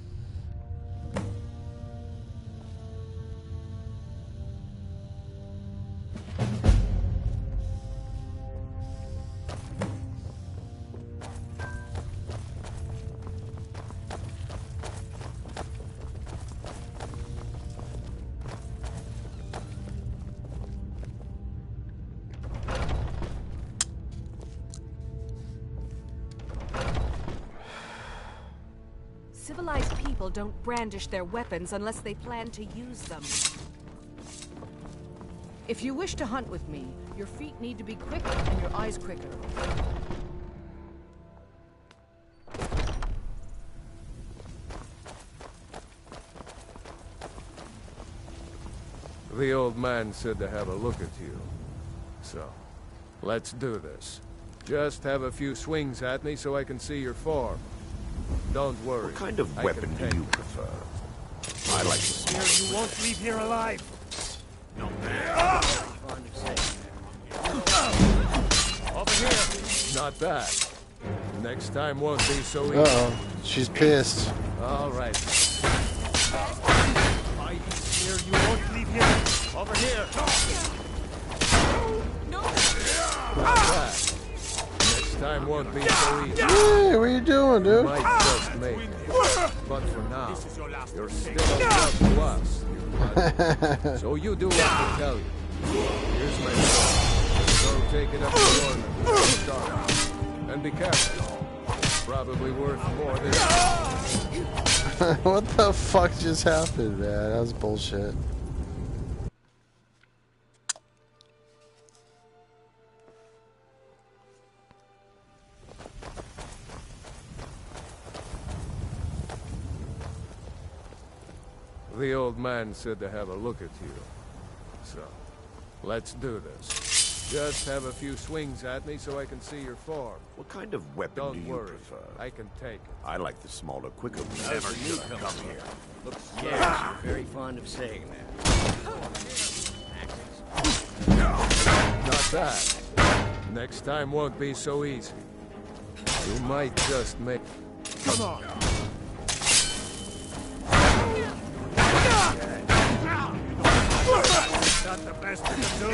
Civilized people don't brandish their weapons unless they plan to use them. If you wish to hunt with me, your feet need to be quicker and your eyes quicker.
The old man said to have a look at you. So, let's do this. Just have a few swings at me so I can see your form. Don't worry.
What kind of weapon do you prefer? I like to
Here, you won't leave here alive. No.
Over here. Not bad. Next time won't be so easy.
Uh-oh. She's pissed.
All right.
Here, you won't leave here. Over here.
No.
Not bad. Next time won't be so easy.
Hey, what are you doing, dude?
Might just make it. But for now, you're still a job to us, you blood. So you do what we tell you. Here's my sword. Go take it up to Orland. Start. And be careful. It's probably worth more than...
What the fuck just happened, man? That was bullshit.
The old man said to have a look at you. So, let's do this. Just have a few swings at me so I can see your form.
What kind of weapon
Don't
do you
worry.
prefer?
I can take it.
I like the smaller, quicker ones.
Never
should have come here.
Looks yes, you're very fond of saying that.
Not that. Next time won't be so easy. You might just make... Come on!
Not the best you can do.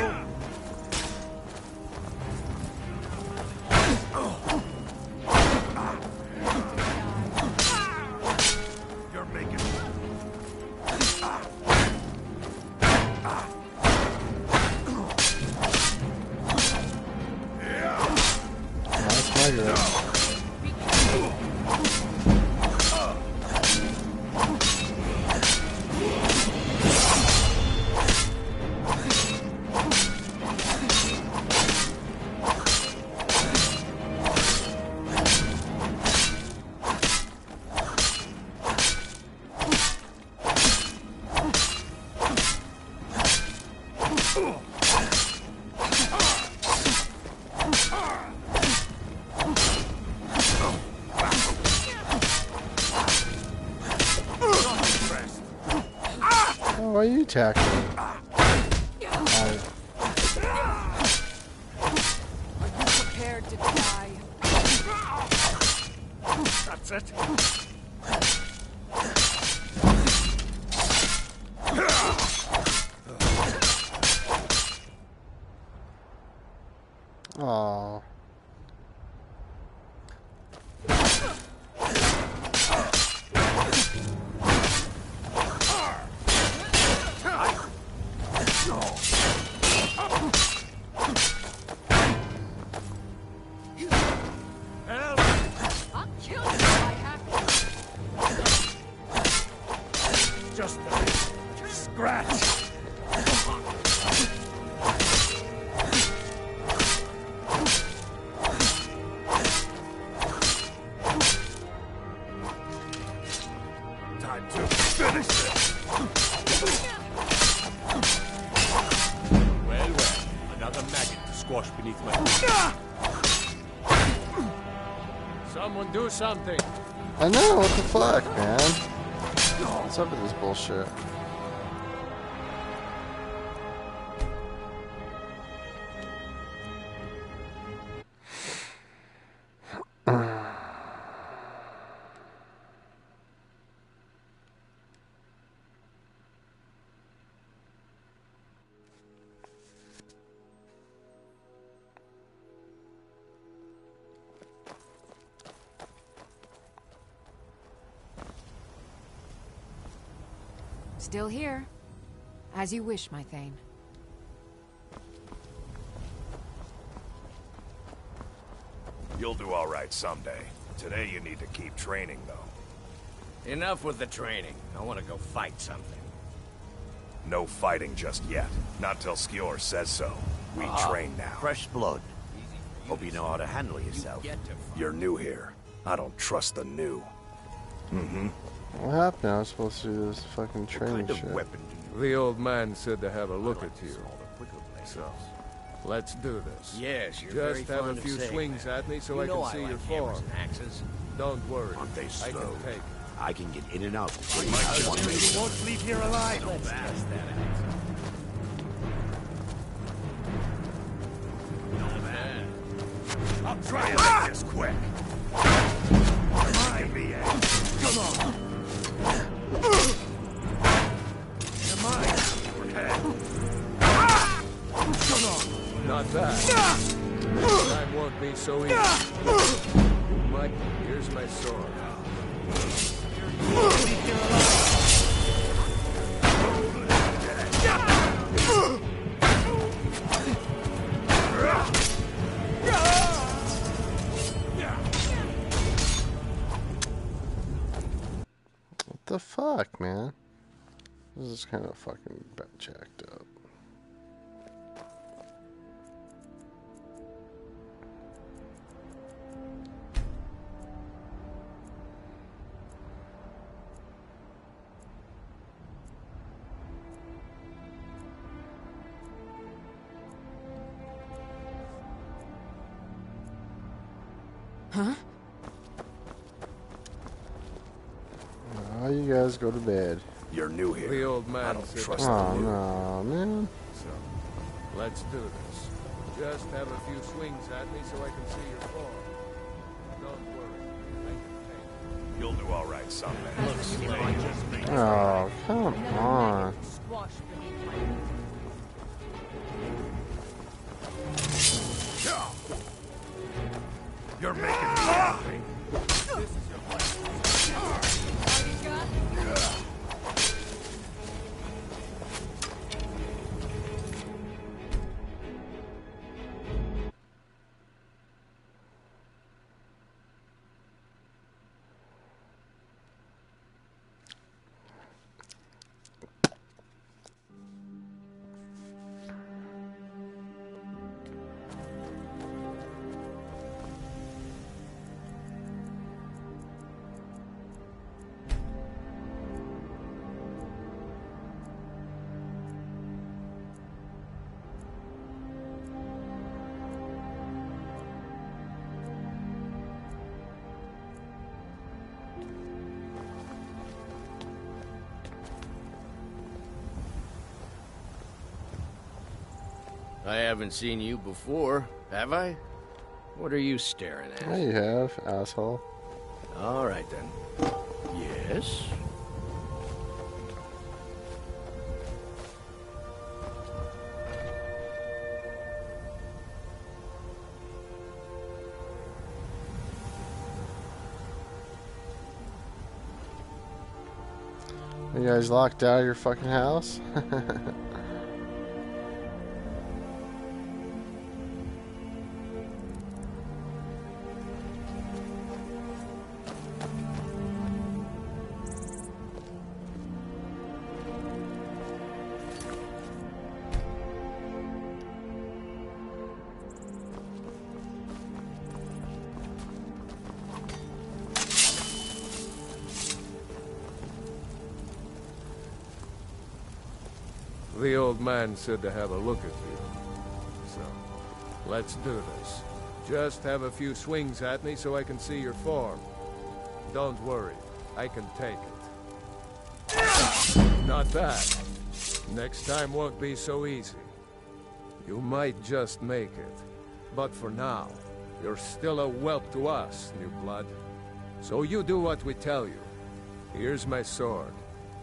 You're making...
That's my girl. Oh, why are you attacking me?
Are you prepared to die?
That's it.
Aww.
I'll kill you if I have to.
Just a scratch. Time to finish this.
Well, another maggot to squash beneath my feet. Someone do something.
I know, what the fuck, man? What's up with this bullshit?
Still here. As you wish, my Thane.
You'll do all right someday. Today you need to keep training, though.
Enough with the training. I want to go fight something.
No fighting just yet. Not till Skjor says so. We train now.
Fresh blood. Hope you know how to handle yourself.
You're new here. I don't trust the new. Mm-hmm.
What happened? I was supposed to do this fucking training shit.
The old man said to have a look at you. So, let's do this.
Yes, you're
Just
very
have a
fond of
few
saying
swings
that.
at me so
You
I
know
can see
like
your
hammers
form.
and axes.
Don't worry.
Aren't they
I
slow?
can take it.
I can get in and out.
You won't leave here alive.
Let's test that axe.
I'll try and make this quick. Mind me, come on. You're mine. Come on.
Not that. Time won't be so easy. Mike, here's my sword.
What the fuck, man? This is kind of fucking jacked up.
Huh?
Oh, you guys go to bed.
You're new here.
The old
I
man
don't
said
trust
Oh,
the new.
no, man.
So, let's do this. Just have a few swings at me so I can see your form. Don't worry. I can take it.
You'll do all right, son.
Oh, come on.
You're making me angry.
This is your place.
I haven't seen you before, have I? What are you staring at?
Yeah, you have, asshole.
All right, then. Yes?
You guys locked out of your fucking house?
The old man said to have a look at you. So, let's do this. Just have a few swings at me so I can see your form. Don't worry, I can take it. Not bad. Next time won't be so easy. You might just make it. But for now, you're still a whelp to us, new blood. So you do what we tell you. Here's my sword.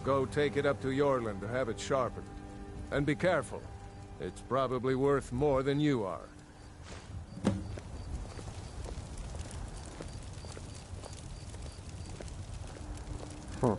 Go take it up to Yorland to have it sharpened. And be careful. It's probably worth more than you are.
Huh.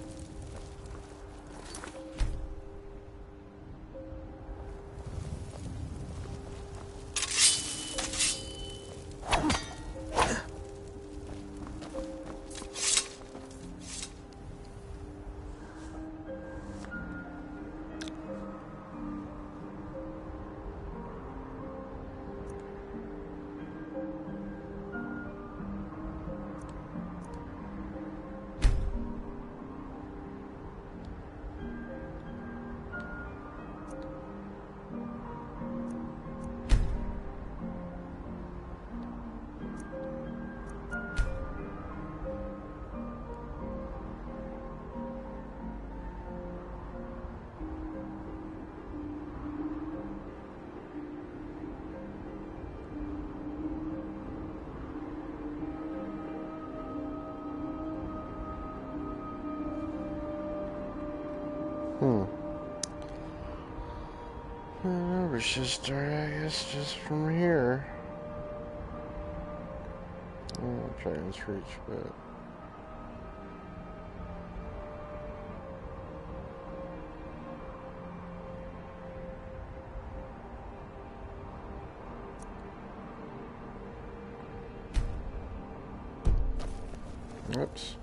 We should start, I guess, just from here. I'll try and reach, but... Oops.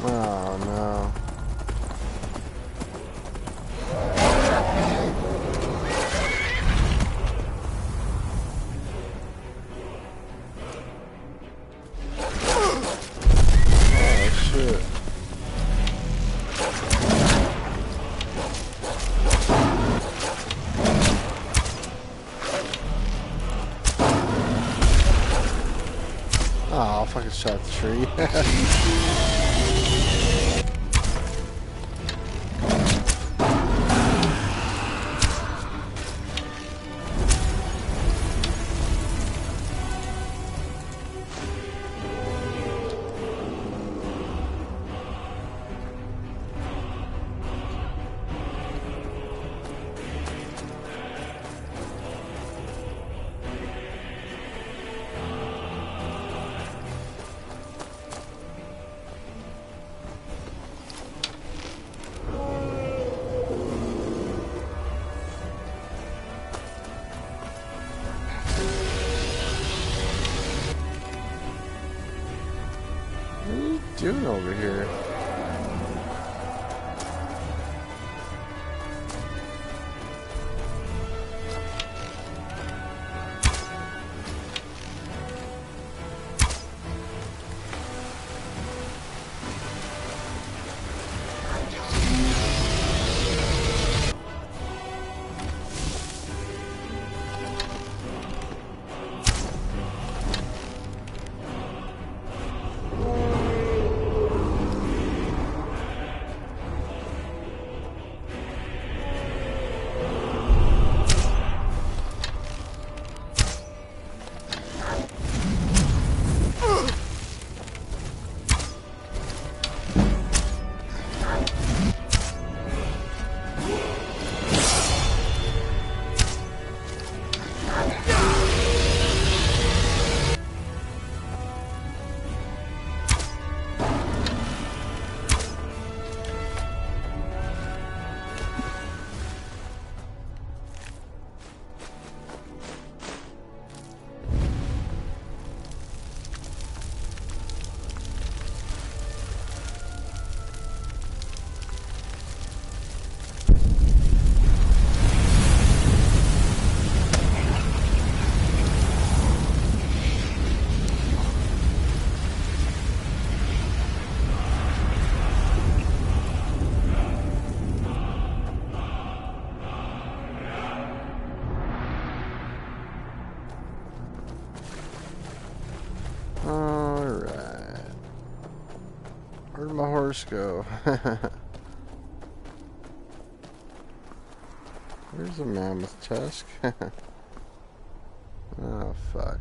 Oh no. Oh shit. Oh, I fucking shot the tree. What are you doing over here? Alright. Where'd my horse go? Where's the mammoth tusk? Oh, fuck.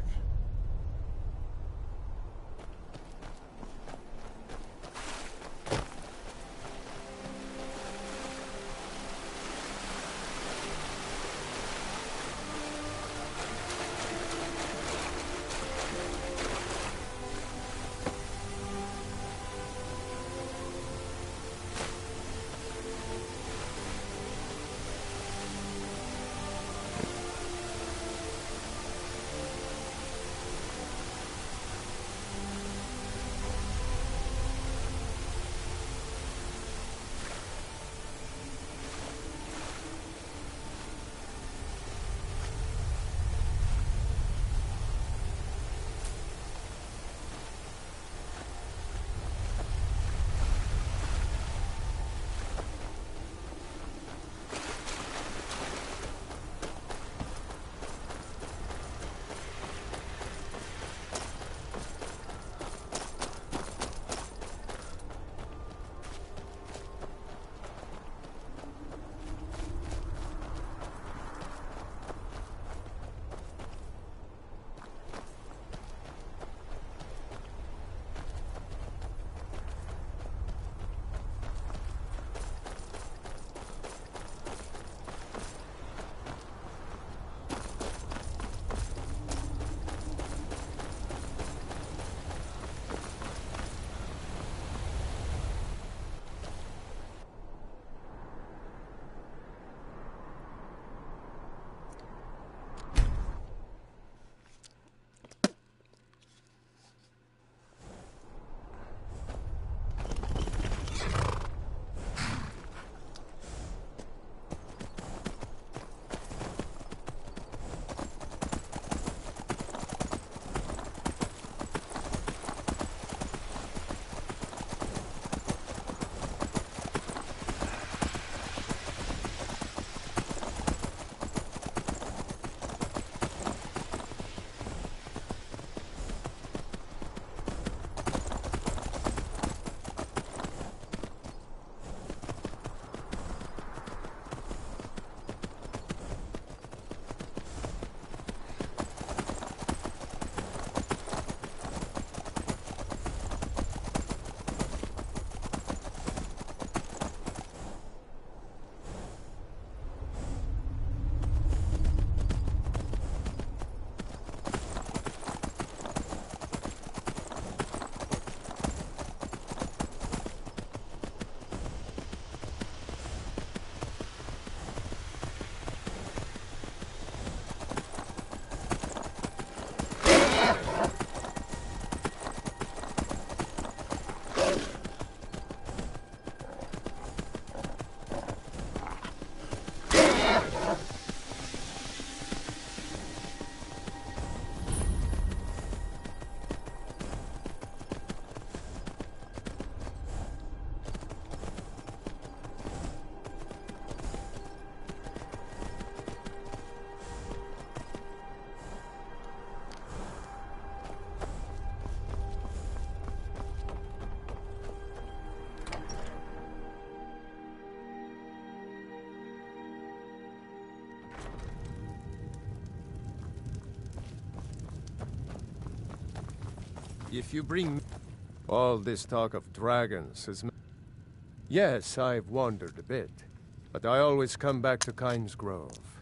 If you bring all this talk of dragons has... Yes, I've wandered a bit, but I always come back to Kynes Grove.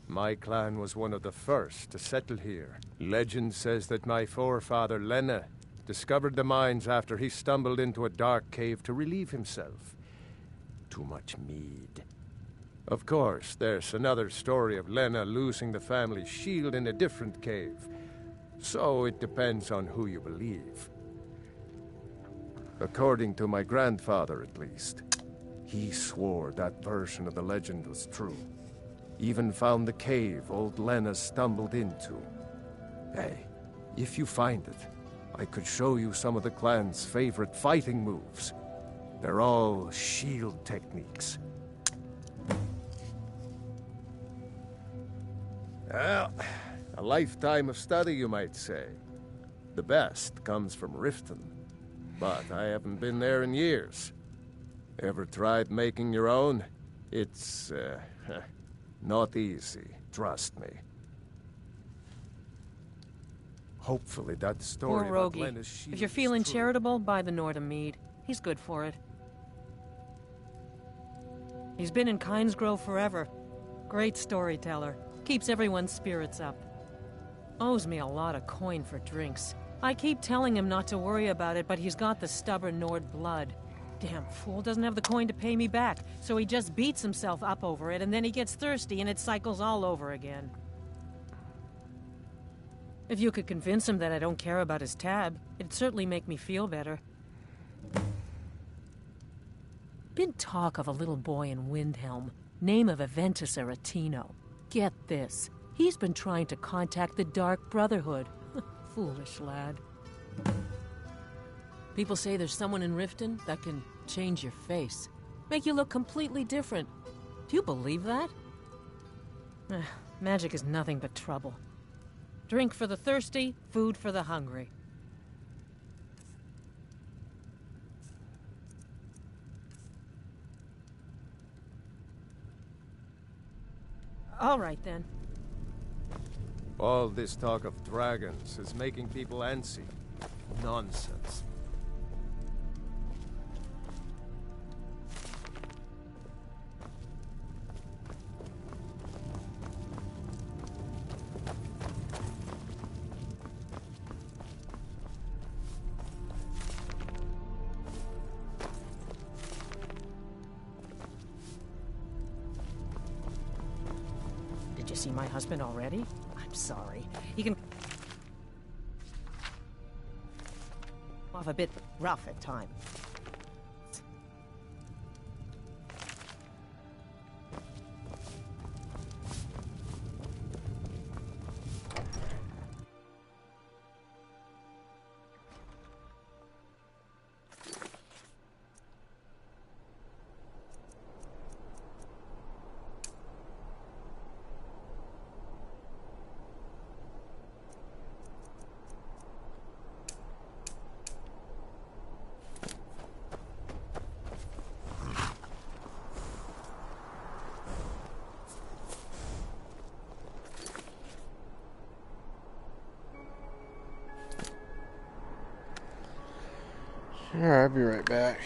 My clan was one of the first to settle here. Legend says that my forefather, Lena, discovered the mines after he stumbled into a dark cave to relieve himself. Too much mead. Of course, there's another story of Lena losing the family shield in a different cave. So it depends on who you believe. According to my grandfather, at least. He swore that version of the legend was true. Even found the cave old Lena stumbled into. Hey, if you find it, I could show you some of the clan's favorite fighting moves. They're all shield techniques. Well, a lifetime of study, you might say. The best comes from Riften, but I haven't been there in years. Ever tried making your own? It's, not easy, trust me. Hopefully that story
Poor
about
Rogie.
Lena's shield
If you're
is
feeling
true.
charitable, buy the Nordham mead. He's good for it. He's been in Kynes Grove forever. Great storyteller. Keeps everyone's spirits up. Owes me a lot of coin for drinks. I keep telling him not to worry about it, but he's got the stubborn Nord blood. Damn fool doesn't have the coin to pay me back, so he just beats himself up over it, and then he gets thirsty and it cycles all over again. If you could convince him that I don't care about his tab, it'd certainly make me feel better. Been talk of a little boy in Windhelm, name of Aventus Aretino. Get this, he's been trying to contact the Dark Brotherhood. Foolish lad. People say there's someone in Riften that can change your face. Make you look completely different. Do you believe that? Magic is nothing but trouble. Drink for the thirsty, food for the hungry. All right, then.
All this talk of dragons is making people antsy. Nonsense.
Did you see my husband already? I'm sorry. He can... off a bit rough at times.
Alright, I'll be right back.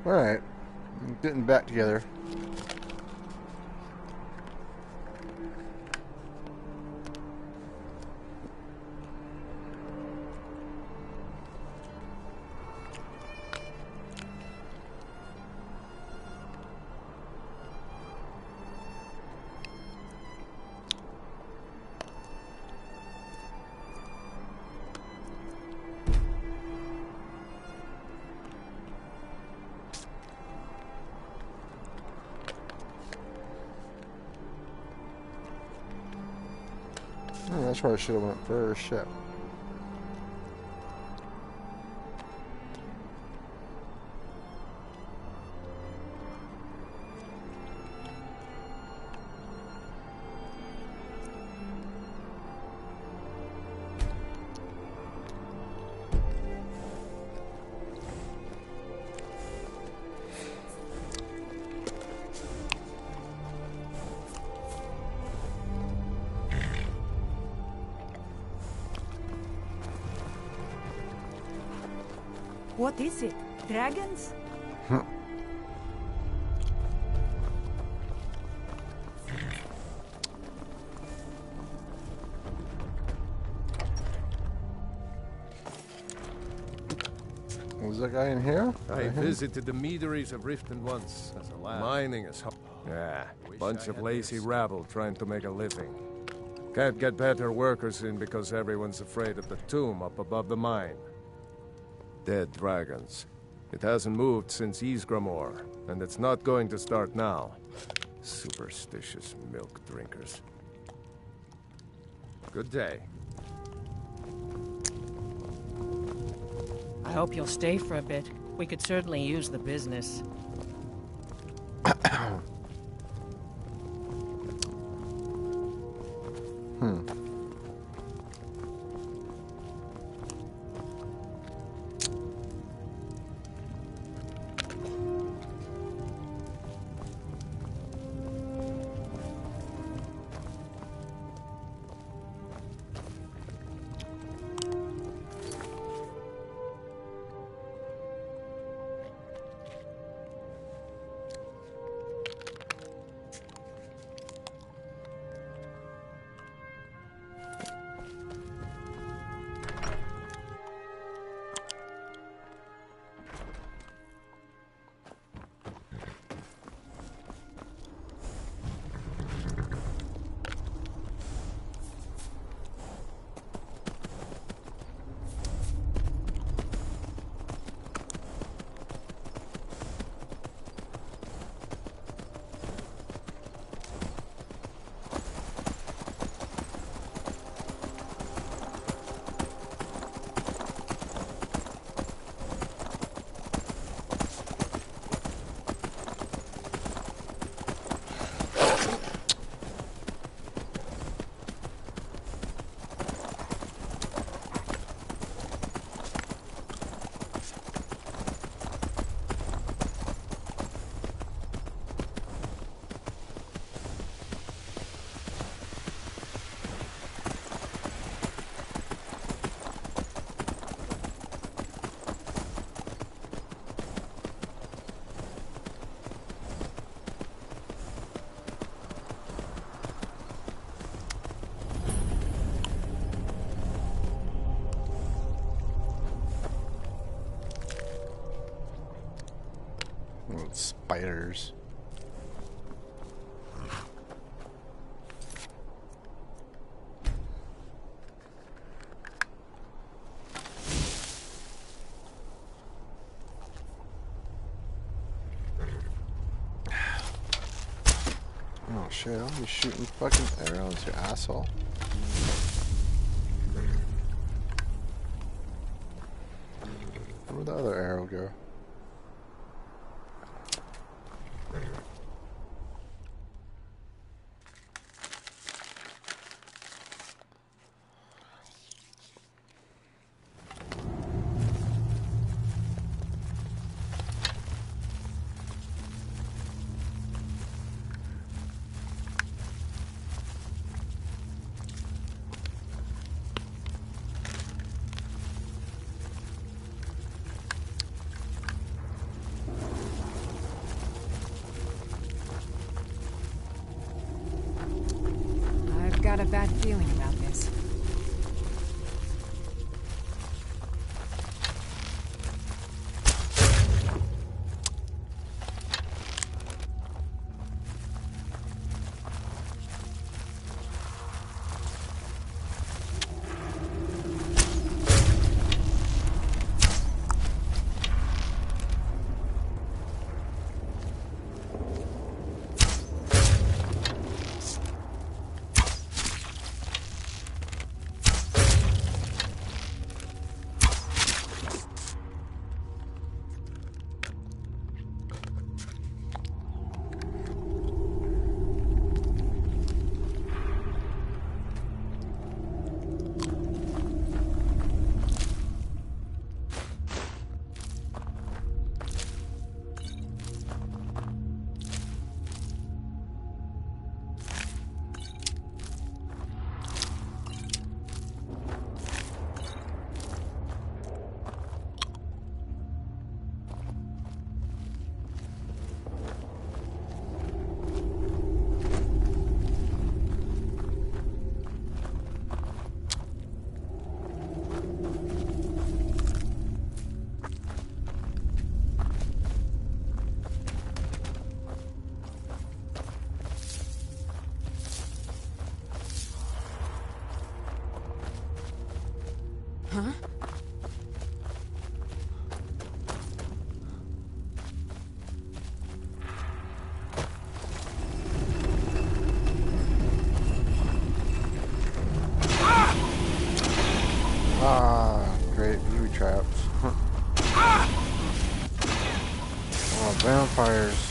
Alright. Getting back together. Oh, that's where I should have went first. Shit.
What is it? Dragons?
Was that guy in here?
I visited the meaderies of Riften once as a lad. Mining is hard. Yeah, bunch of lazy rabble trying to make a living. Can't get better workers in because everyone's afraid of the tomb up above the mine. Dead dragons. It hasn't moved since Ysgramor, and it's not going to start now. Superstitious milk drinkers. Good day.
I hope you'll stay for a bit. We could certainly use the business.
Spiders. Oh shit, I'll be shooting fucking arrows, you asshole. Where'd the other arrow go?
feeling about this. Huh?
Ah, great booby traps. Oh, vampires.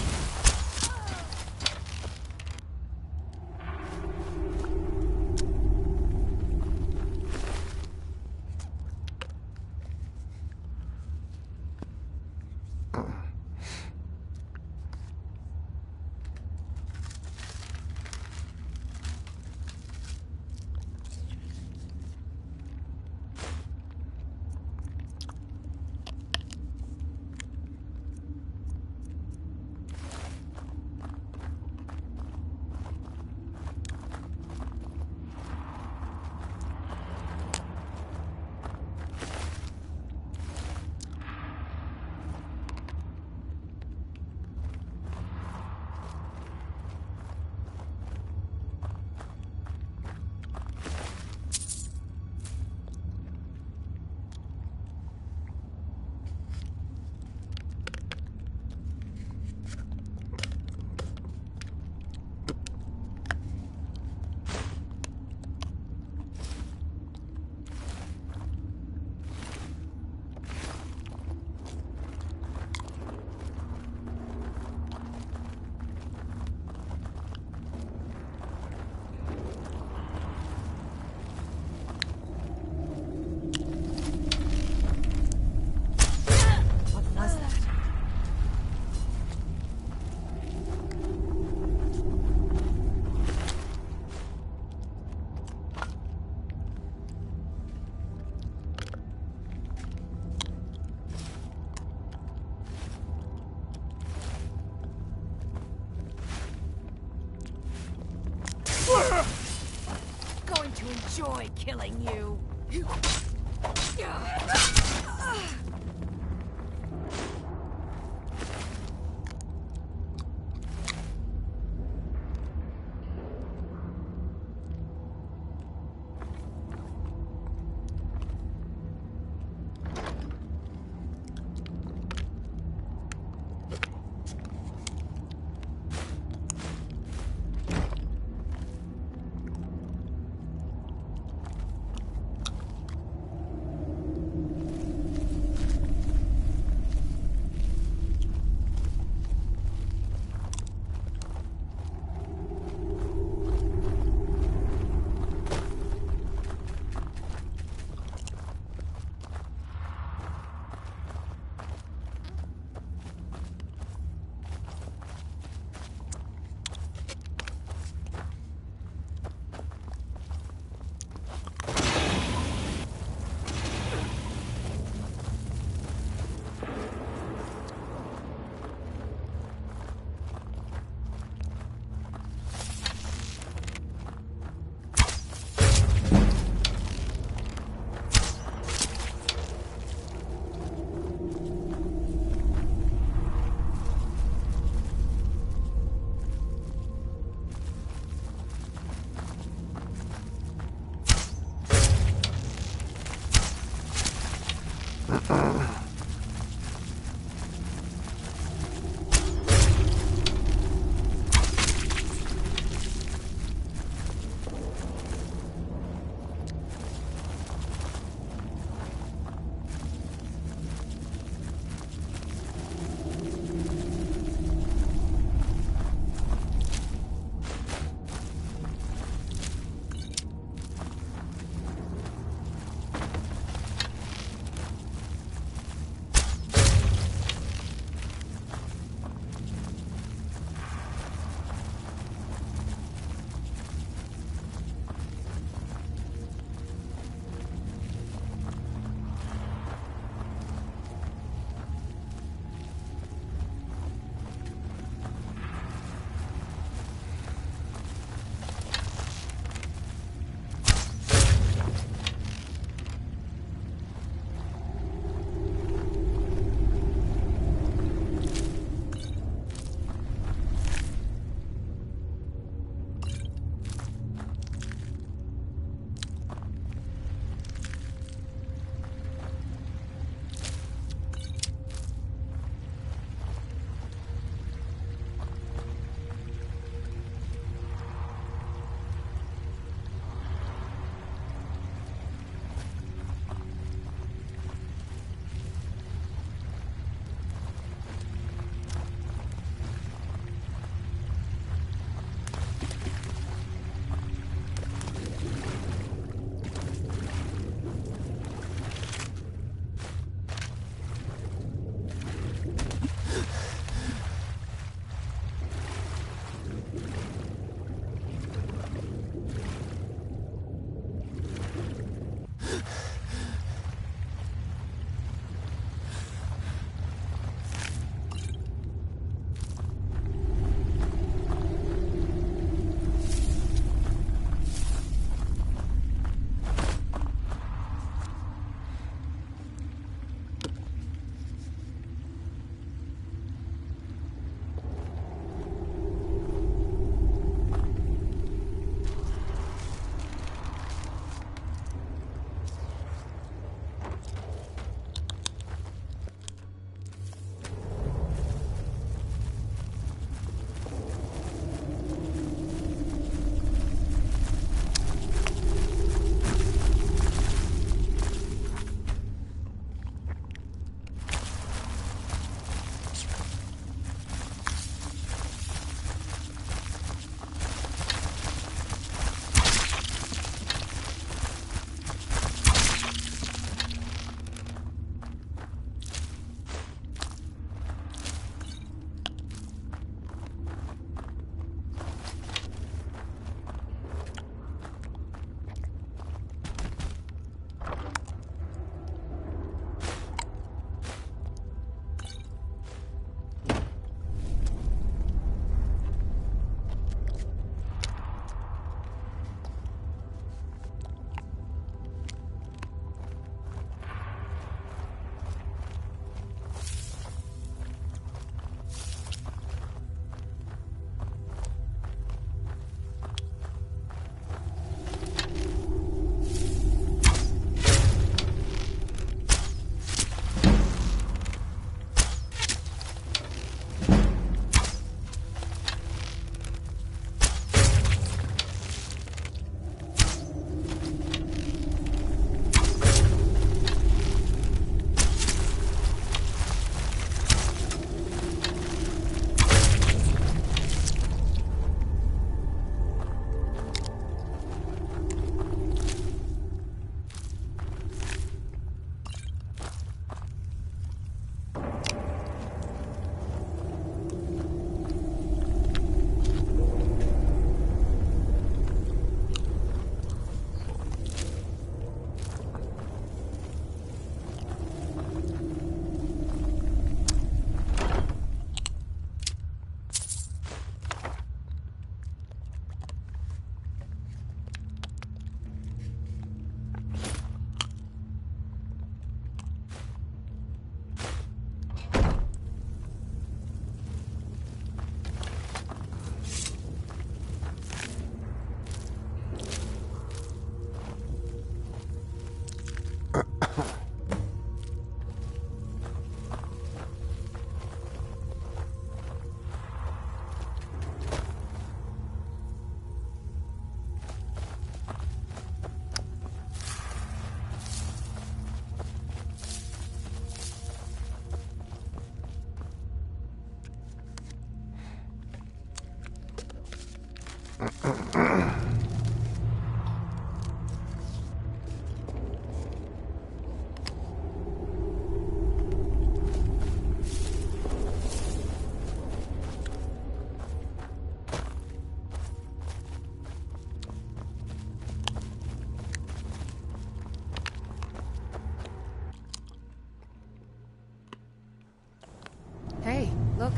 Going to enjoy killing you.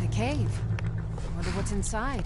A cave. Wonder what's inside.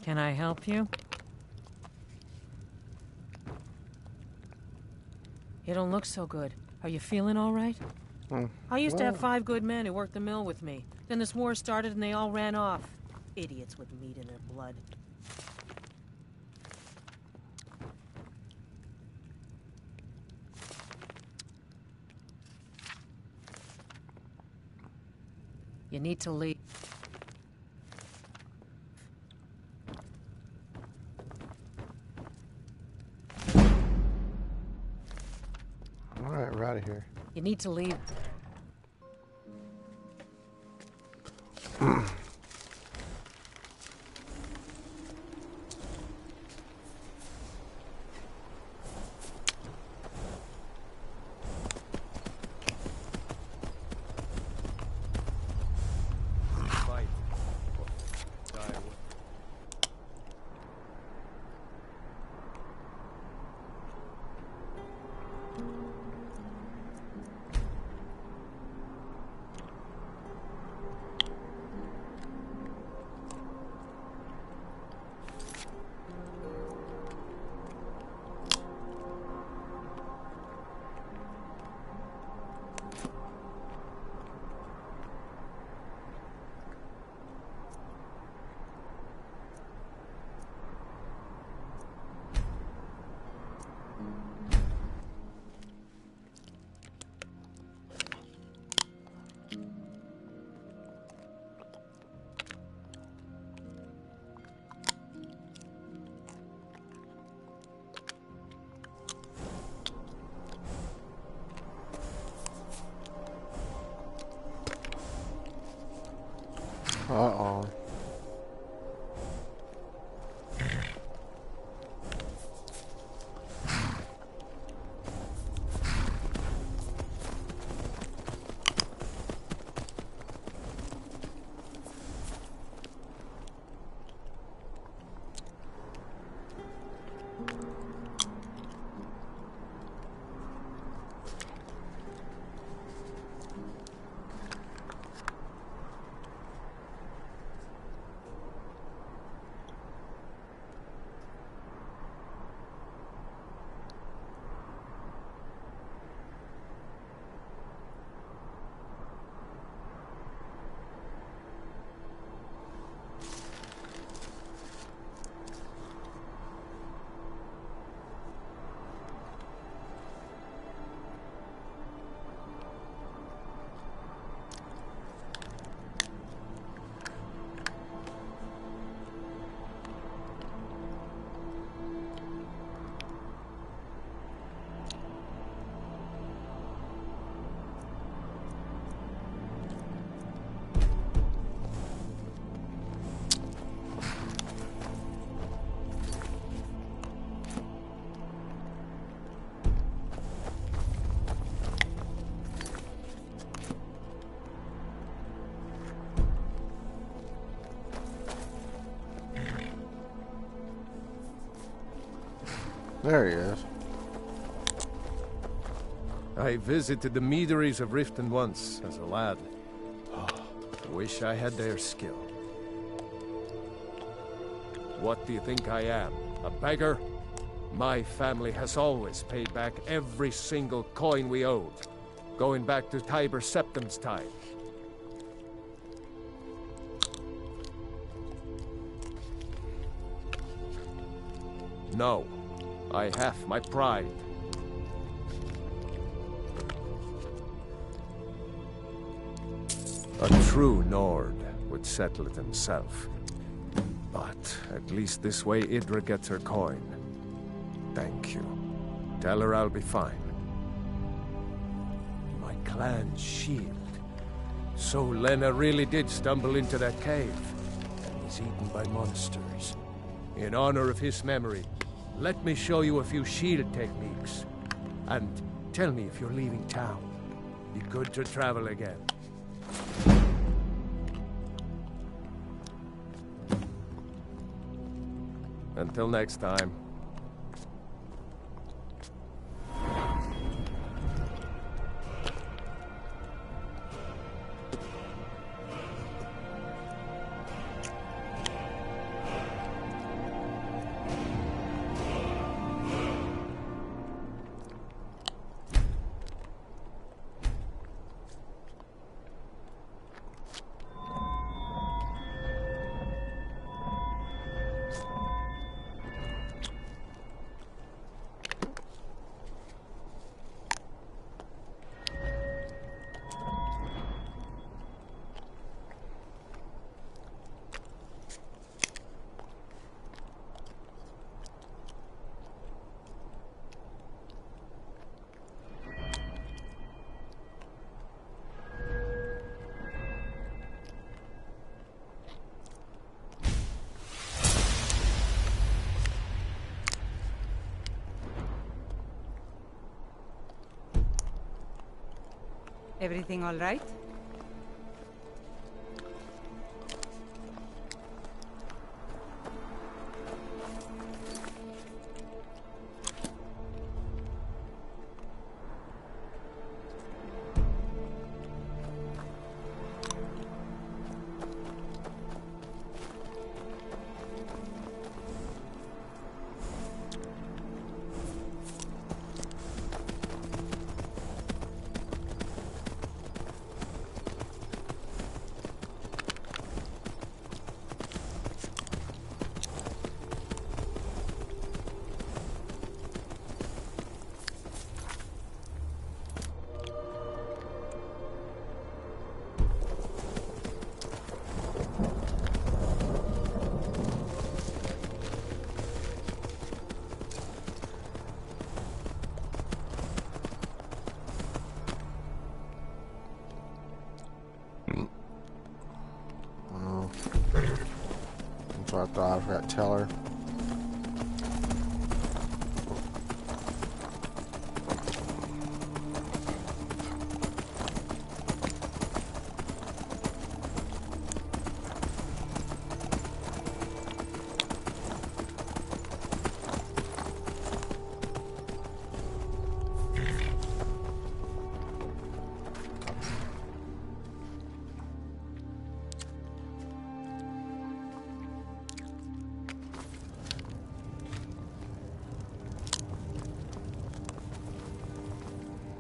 Can I help you? You don't look so good. Are you feeling all right? I used to have 5 good men who worked the mill with me. Then this war started and they all ran off. Idiots with meat in their blood. You need to leave.
Alright, we're out of here.
You need to leave.
Uh-oh. There he is.
I visited the meaderies of Riften once, as a lad. Wish I had their skill. What do you think I am? A beggar? My family has always paid back every single coin we owed, going back to Tiber Septim's time. No. I have my pride. A true Nord would settle it himself. But at least this way Idra gets her coin. Thank you. Tell her I'll be fine. My clan's shield. So Lena really did stumble into that cave and was eaten by monsters. In honor of his memory, let me show you a few shield techniques. And tell me if you're leaving town. Be good to travel again. Until next time.
Everything all right?
That's what I thought. I forgot to tell her.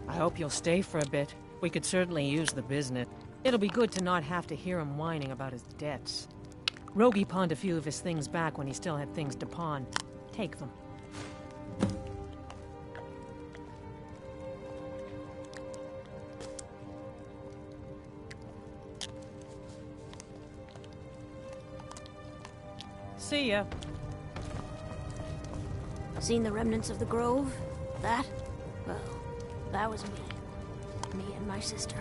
I hope you'll stay for a bit. We could certainly use the business. It'll be good to not have to hear him whining about his debts. Rogie pawned a few of his things back when he still had things to pawn. Take them. See ya.
Seen the remnants of the grove? That? Well, that was me. Me and my sister.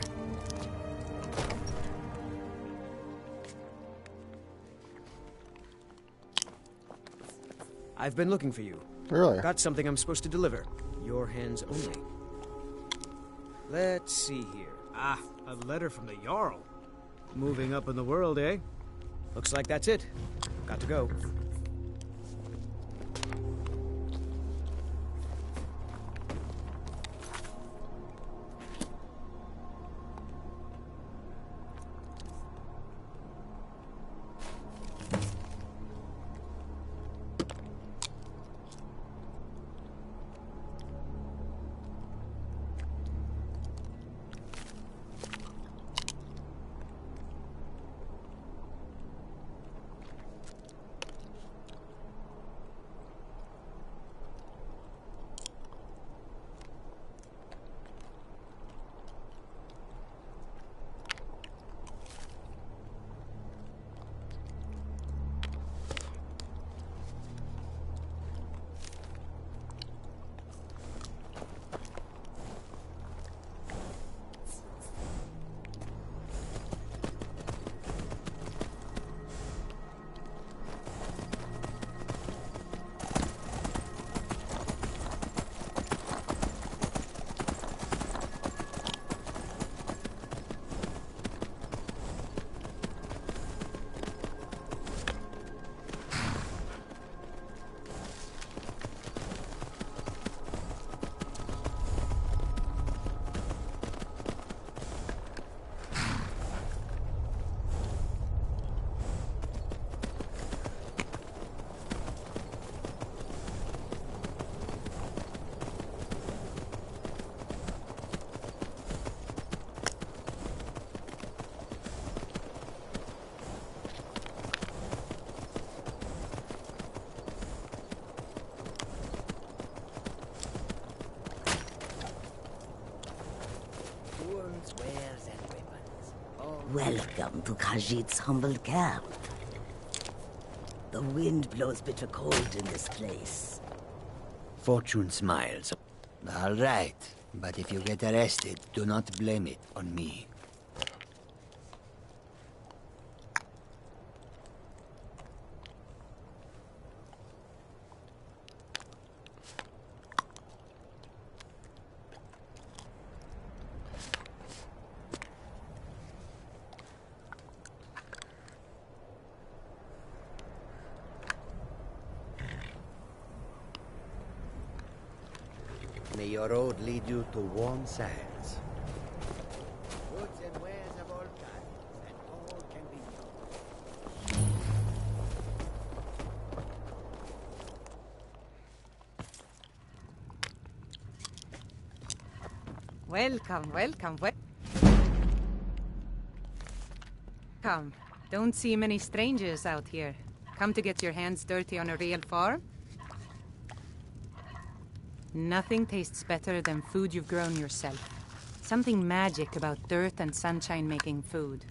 I've been looking for you.
Really?
Got something I'm supposed to deliver. Your hands only. Let's see here. Ah, a letter from the Jarl. Moving up in the world, eh? Looks like that's it. Got to go.
Welcome to Khajiit's humble camp. The wind blows bitter cold in this place.
Fortune smiles. All right, but if you get arrested, do not blame it on me. May your road lead you to warm sands. Goods and wares of all kinds, and all can be
Welcome, welcome, Come. Don't see many strangers out here. Come to get your hands dirty on a real farm? Nothing tastes better than food you've grown yourself. Something magic about dirt and sunshine making food.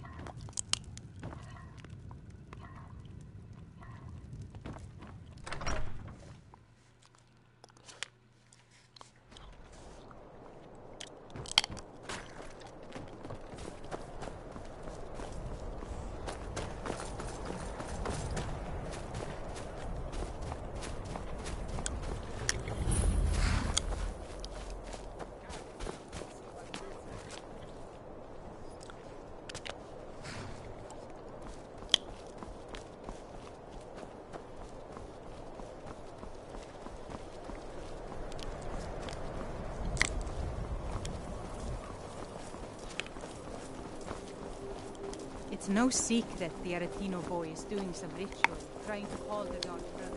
It's no secret the Aretino boy is doing some ritual, trying to call the Dark Brother.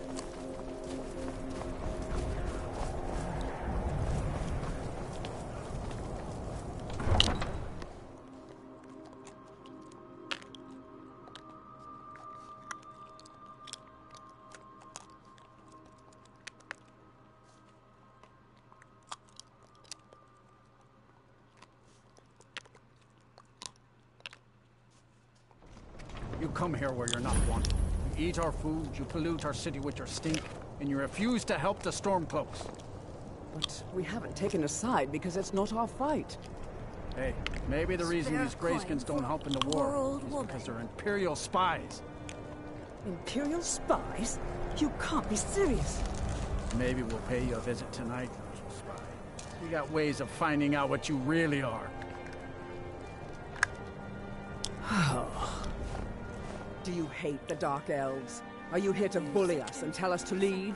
You come here where you're not wanted. You eat our food, you pollute our city with your stink, and you refuse to help the Stormcloaks.
But we haven't taken a side because it's not our fight.
Hey, maybe the reason these Greyskins don't help in the war is because they're Imperial spies.
Imperial spies? You can't be serious.
Maybe we'll pay you a visit tonight, little spy. We got ways of finding out what you really are.
Do you hate the Dark Elves? Are you here to bully us and tell us to leave?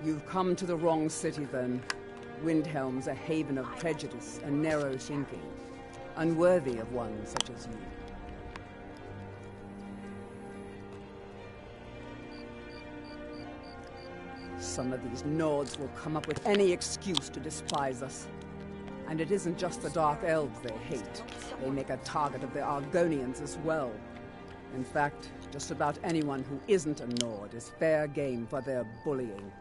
You've come to the wrong city, then. Windhelm's a haven of prejudice and narrow thinking, unworthy of one such as you. Some of these Nords will come up with any excuse to despise us. And it isn't just the Dark Elves they hate. They make a target of the Argonians as well. In fact, just about anyone who isn't a Nord is fair game for their bullying.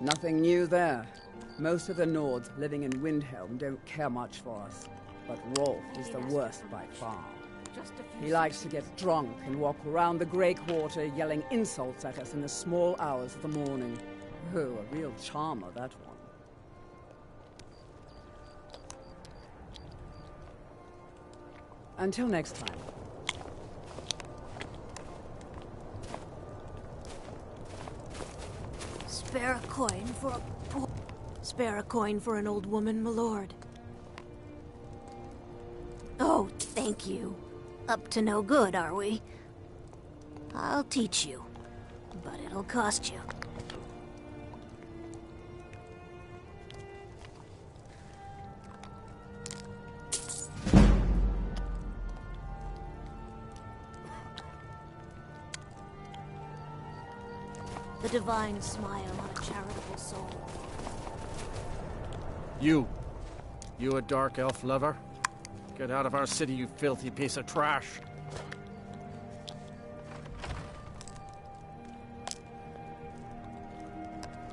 Nothing new there. Most of the Nords living in Windhelm don't care much for us. But Rolf is the worst by far. He likes to get drunk and walk around the Grey Quarter yelling insults at us in the small hours of the morning. Oh, a real charmer, that one. Until next time.
Spare a coin for a poor... Spare a coin for an old woman, my lord. Oh, thank you. Up to no good, are we? I'll teach you, but it'll cost you. The divine smile on a charitable soul.
You a Dark Elf lover? Get out of our city, you filthy piece of trash.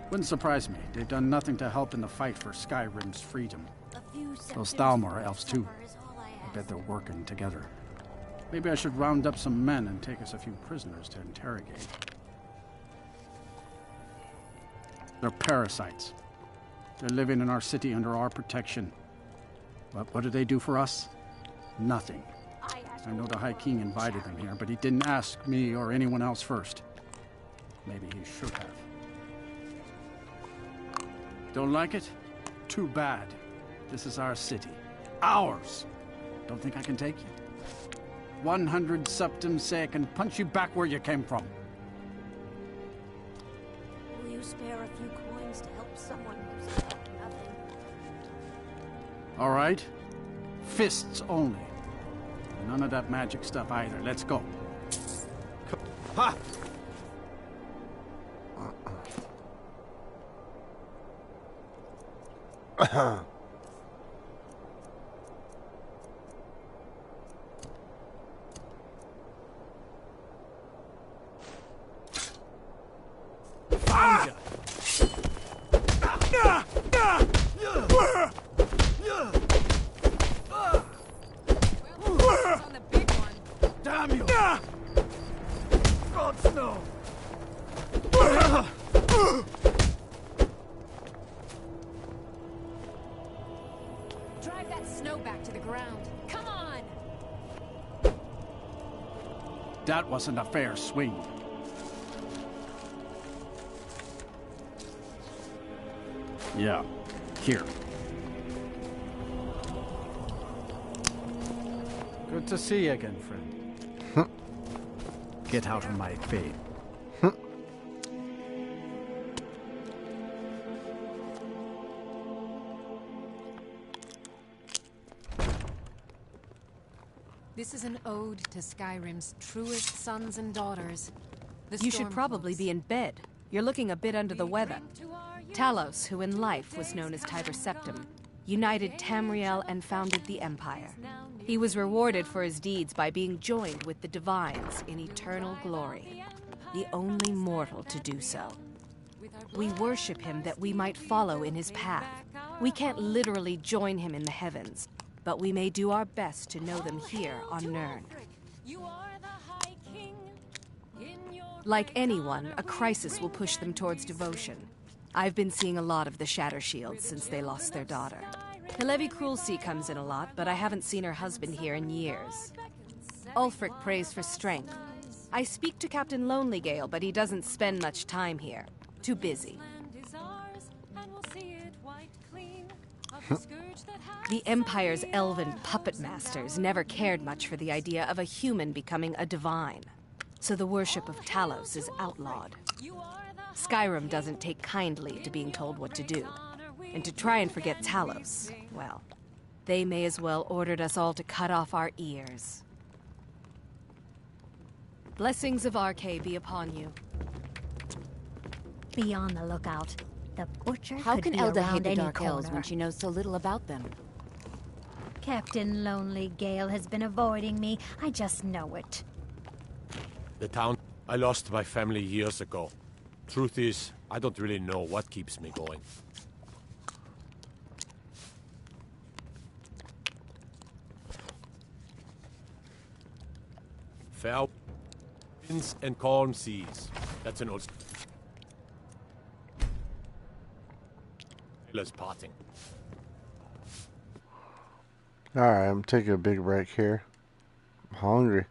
Wouldn't surprise me. They've done nothing to help in the fight for Skyrim's freedom. Those Thalmor are elves too. I bet they're working together. Maybe I should round up some men and take us a few prisoners to interrogate. They're parasites. They're living in our city under our protection. But what do they do for us? Nothing. I know the High King invited them here, but he didn't ask me or anyone else first. Maybe he should have. Don't like it? Too bad. This is our city. Ours! Don't think I can take you? 100 septims say I can punch you back where you came from.
Will you spare a few coins to help someone who's got nothing?
All right. Fists only. None of that magic stuff either. Let's go. Ha!
Found ya! Damn you! God, no!
Drive that snow back to the ground. Come on!
That wasn't a fair swing. Yeah, here. Good to see you again, friend. Get out of my way.
This is an ode to Skyrim's truest sons and daughters.
You should probably be in bed. You're looking a bit under the weather. Talos, who in life was known as Tiber Septim, united Tamriel and founded the Empire. He was rewarded for his deeds by being joined with the Divines in eternal glory, the only mortal to do so. We worship him that we might follow in his path. We can't literally join him in the heavens, but we may do our best to know them here on Nirn. Like anyone, a crisis will push them towards devotion. I've been seeing a lot of the Shatter Shields since they lost their daughter. Hillevi Cruelseat comes in a lot, but I haven't seen her husband here in years. Ulfric prays for strength. I speak to Captain Lonelygale, but he doesn't spend much time here. Too busy. The Empire's elven puppet masters never cared much for the idea of a human becoming a divine. So the worship of Talos is outlawed. Skyrim doesn't take kindly to being told what to do. And to try and forget Talos, well, they may as well ordered us all to cut off our ears. Blessings of Arkay be upon you.
Be on the lookout. The butcher
How
could
can
be
Elda
around
hate the
any
Dark Hills
corner.
when she knows so little about them?
Captain Lonelygale has been avoiding me. I just know it.
The town. I lost my family years ago. Truth is, I don't really know what keeps me going. Fair winds and calm seas. That's an old... Sailors parting.
Alright, I'm taking a big break here. I'm hungry.